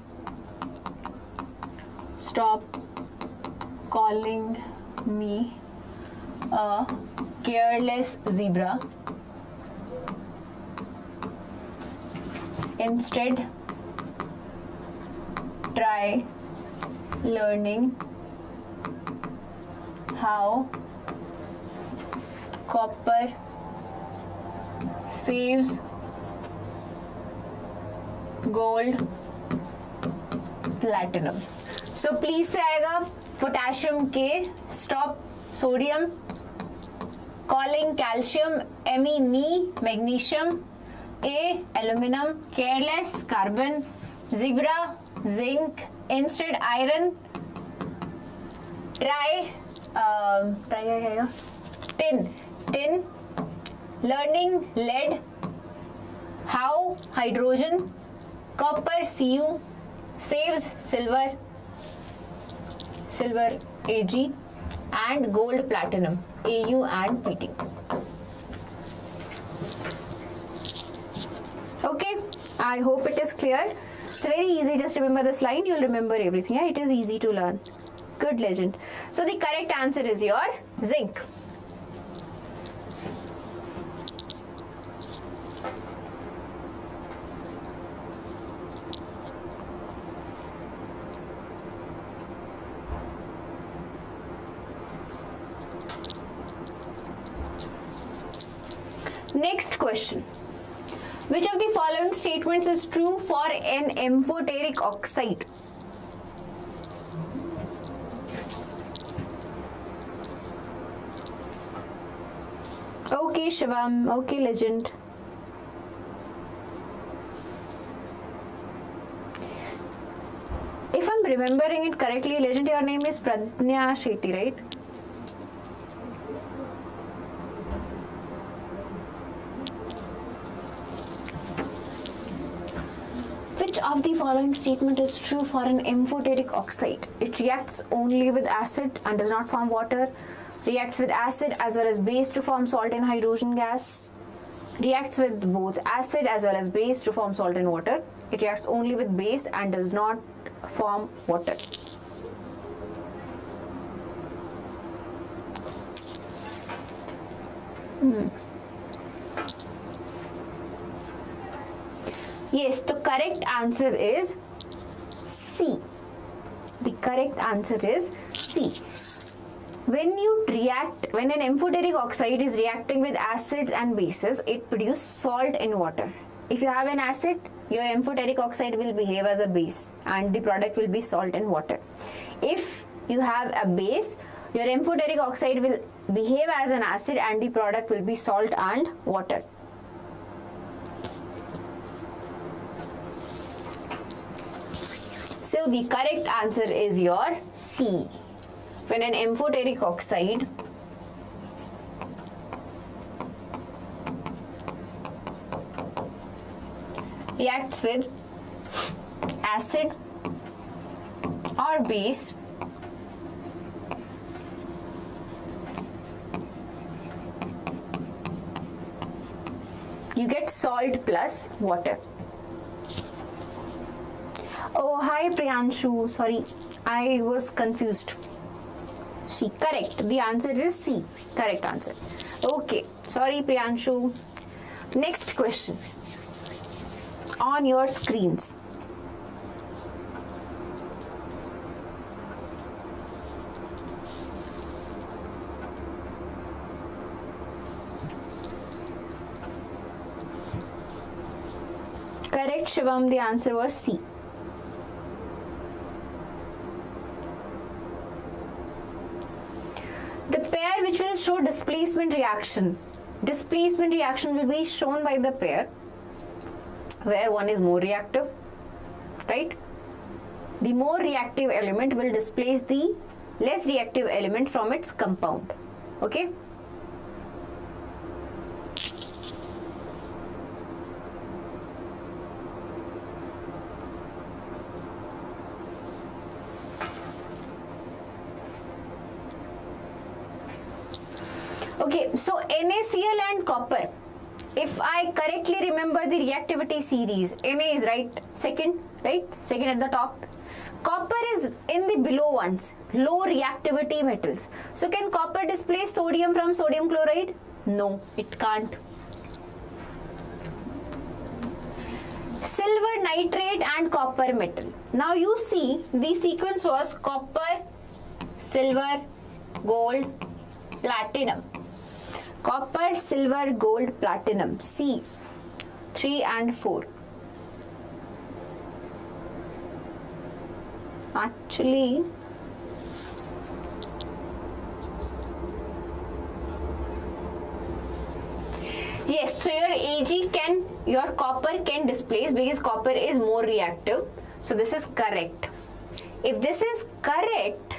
a careless zebra. Instead, try learning how copper saves gold, platinum. So please से आएगा potassium K, stop sodium, calling calcium, Me, magnesium, A, aluminum, careless, carbon, zebra, zinc, instead iron, try tin, learning lead, how hydrogen, copper Cu, saves silver Ag, and gold platinum Au and Pt. Okay, I hope it is clear. It's very easy, just remember this line, you'll remember everything. Yeah, it is easy to learn. Good, Legend. So the correct answer is your zinc. Next question. Which of the following statements is true for an amphoteric oxide? Okay, Shivam. Okay, Legend. If I'm remembering it correctly, Legend, your name is Pradnya Shetty, right? Which of the following statement is true for an amphoteric oxide? It reacts only with acid and does not form water. Reacts with acid as well as base to form salt and hydrogen gas. Reacts with both acid as well as base to form salt and water. It reacts only with base and does not form water. Yes, the correct answer is C. The correct answer is C. When an amphoteric oxide is reacting with acids and bases, it produces salt in water. If you have an acid, your amphoteric oxide will behave as a base and the product will be salt and water. If you have a base, your amphoteric oxide will behave as an acid and the product will be salt and water. So the correct answer is your C. When an amphoteric oxide reacts with acid or base, you get salt plus water. Oh, hi Priyanshu. Sorry, I was confused. C. Correct. The answer is C. Correct answer. Okay. Sorry, Priyanshu. Next question. On your screens. Correct, Shivam. The answer was C. The pair which will show displacement reaction. Displacement reaction will be shown by the pair where one is more reactive, right? The more reactive element will displace the less reactive element from its compound. Okay? Okay, so NaCl and copper. If I correctly remember the reactivity series, Na is second at the top. Copper is in the below ones, low reactivity metals. So can copper displace sodium from sodium chloride? No, it can't. Silver nitrate and copper metal. Now you see the sequence was copper, silver, gold, platinum. Copper, silver, gold, platinum. C. 3 and 4. Actually, yes, so your copper can displace because copper is more reactive. So this is correct. If this is correct,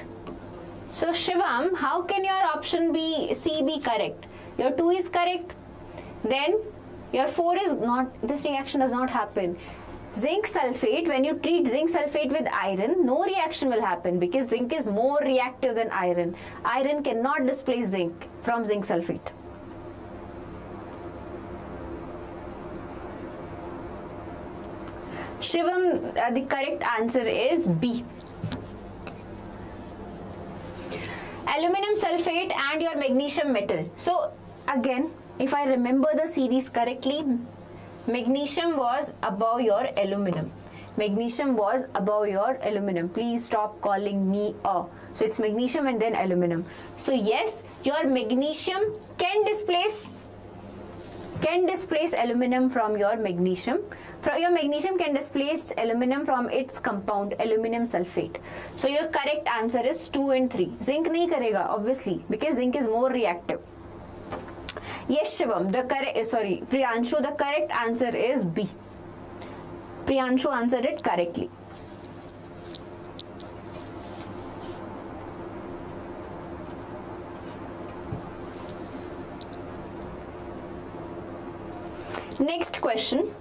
so Shivam, how can your option C be correct? Your 2 is correct, then your 4 is not. This reaction does not happen. Zinc sulfate, when you treat zinc sulfate with iron, no reaction will happen because zinc is more reactive than iron. Iron cannot displace zinc from zinc sulfate. Shivam, the correct answer is B. Aluminum sulfate and your magnesium metal. So again, if I remember the series correctly, magnesium was above your aluminum. Magnesium was above your aluminum. Please stop calling me a. So it's magnesium and then aluminum. So yes, your magnesium can displace aluminum from your magnesium. Your magnesium can displace aluminum from its compound aluminum sulfate. So your correct answer is 2 and 3. Zinc nahi karega obviously because zinc is more reactive. Yes, Shivam, Priyanshu, the correct answer is B. Priyanshu answered it correctly. Next question.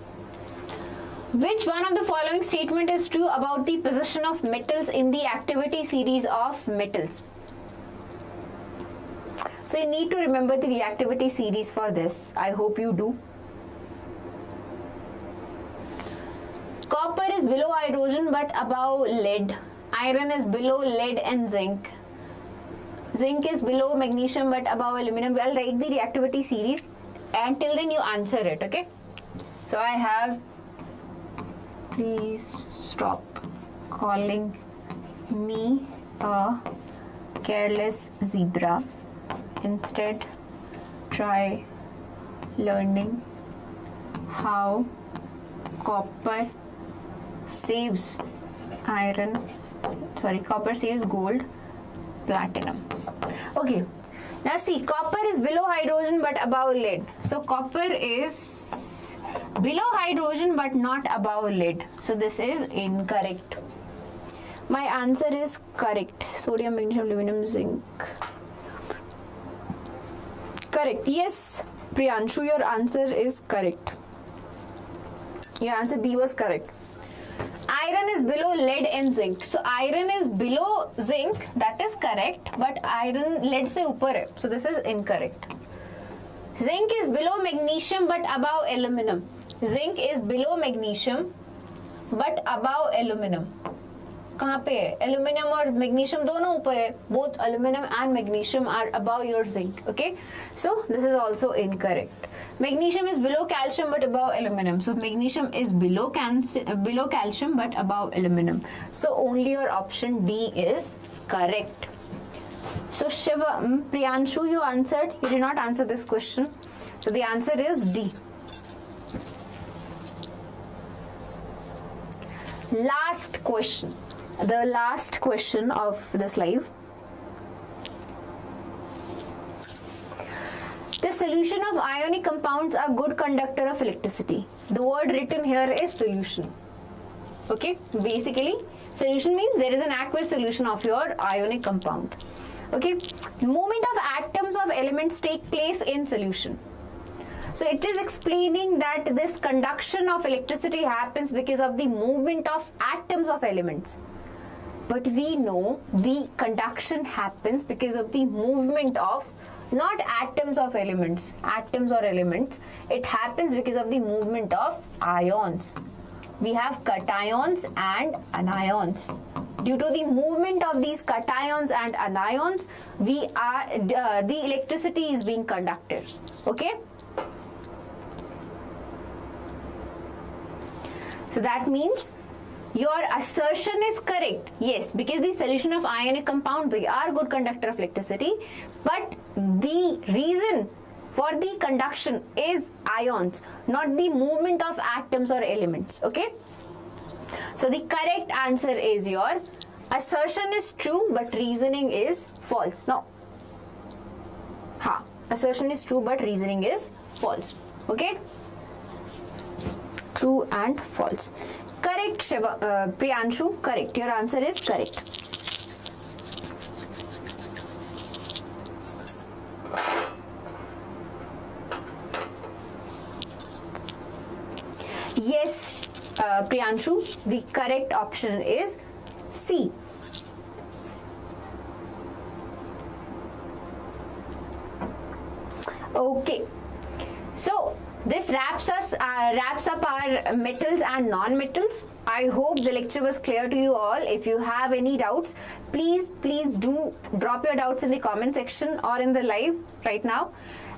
Which one of the following statement is true about the position of metals in the activity series of metals? So you need to remember the reactivity series for this. I hope you do. Copper is below hydrogen but above lead. Iron is below lead and zinc. Zinc is below magnesium but above aluminum. I'll write the reactivity series and till then you answer it, okay? So I have Please stop calling me a careless zebra. Instead, try learning how copper saves gold, platinum. Okay, now see, copper is below hydrogen but above lead. So copper is below hydrogen but not above lead. So this is incorrect. My answer is correct. Sodium, magnesium, aluminum, zinc. Correct. Yes, Priyanshu, your answer is correct. Your answer B was correct. Iron is below lead and zinc. So iron is below zinc, that is correct, but iron lead se upar hai. So this is incorrect. Zinc is below magnesium but above aluminum. Zinc is below magnesium but above aluminum. कहाँ पे है? Aluminum और magnesium दोनों ऊपर है. Both aluminum and magnesium are above your zinc. Okay, so this is also incorrect. Magnesium is below calcium but above aluminum. So magnesium is below calcium but above aluminum. So only your option D is correct. So Shiva, Priyanshu, you answered. You did not answer this question. So the answer is D. Last question. The last question of this live. The solution of ionic compounds are good conductor of electricity. The word written here is solution. Okay, basically solution means there is an aqueous solution of your ionic compound. Okay, movement of atoms of elements take place in solution. So it is explaining that this conduction of electricity happens because of the movement of atoms of elements. But we know the conduction happens because of the movement of not atoms of elements, atoms or elements. It happens because of the movement of ions. We have cations and anions. Due to the movement of these cations and anions, the electricity is being conducted. Okay? So that means your assertion is correct. Yes, because the solution of ionic compound, they are good conductor of electricity, but the reason for the conduction is ions, not the movement of atoms or elements. Okay? So the correct answer is your assertion is true, but reasoning is false. No. Assertion is true, but reasoning is false. Okay? True and false. Correct, Shiva, Priyanshu, correct. Your answer is correct. Yes, Priyanshu, the correct option is C. Okay. So this wraps up our metals and non-metals. I hope the lecture was clear to you all. If you have any doubts, please do drop your doubts in the comment section or in the live right now.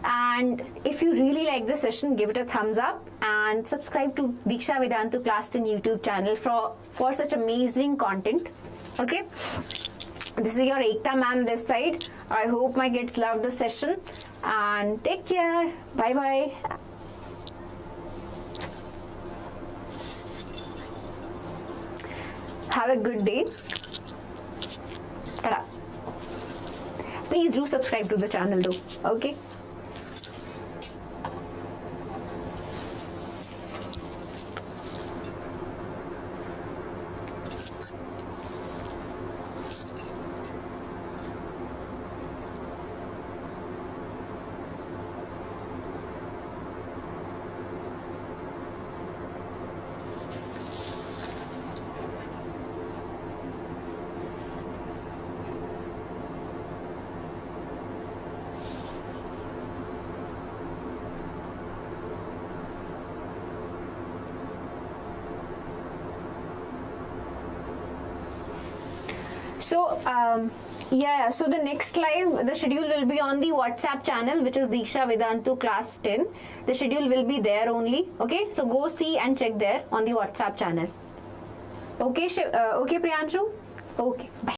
And if you really like this session, give it a thumbs up and subscribe to Deeksha Vedantu Class 10 YouTube channel for such amazing content. Okay. This is your Ekta Ma'am this side. I hope my kids loved the session and take care. Bye bye. Have a good day. Ta-da. Please do subscribe to the channel though. Okay. So the next live, the schedule will be on the WhatsApp channel, which is Deeksha Vedantu Class 10. The schedule will be there only. Okay, so go see and check there on the WhatsApp channel. Okay, okay, Priyanshu. Okay, bye.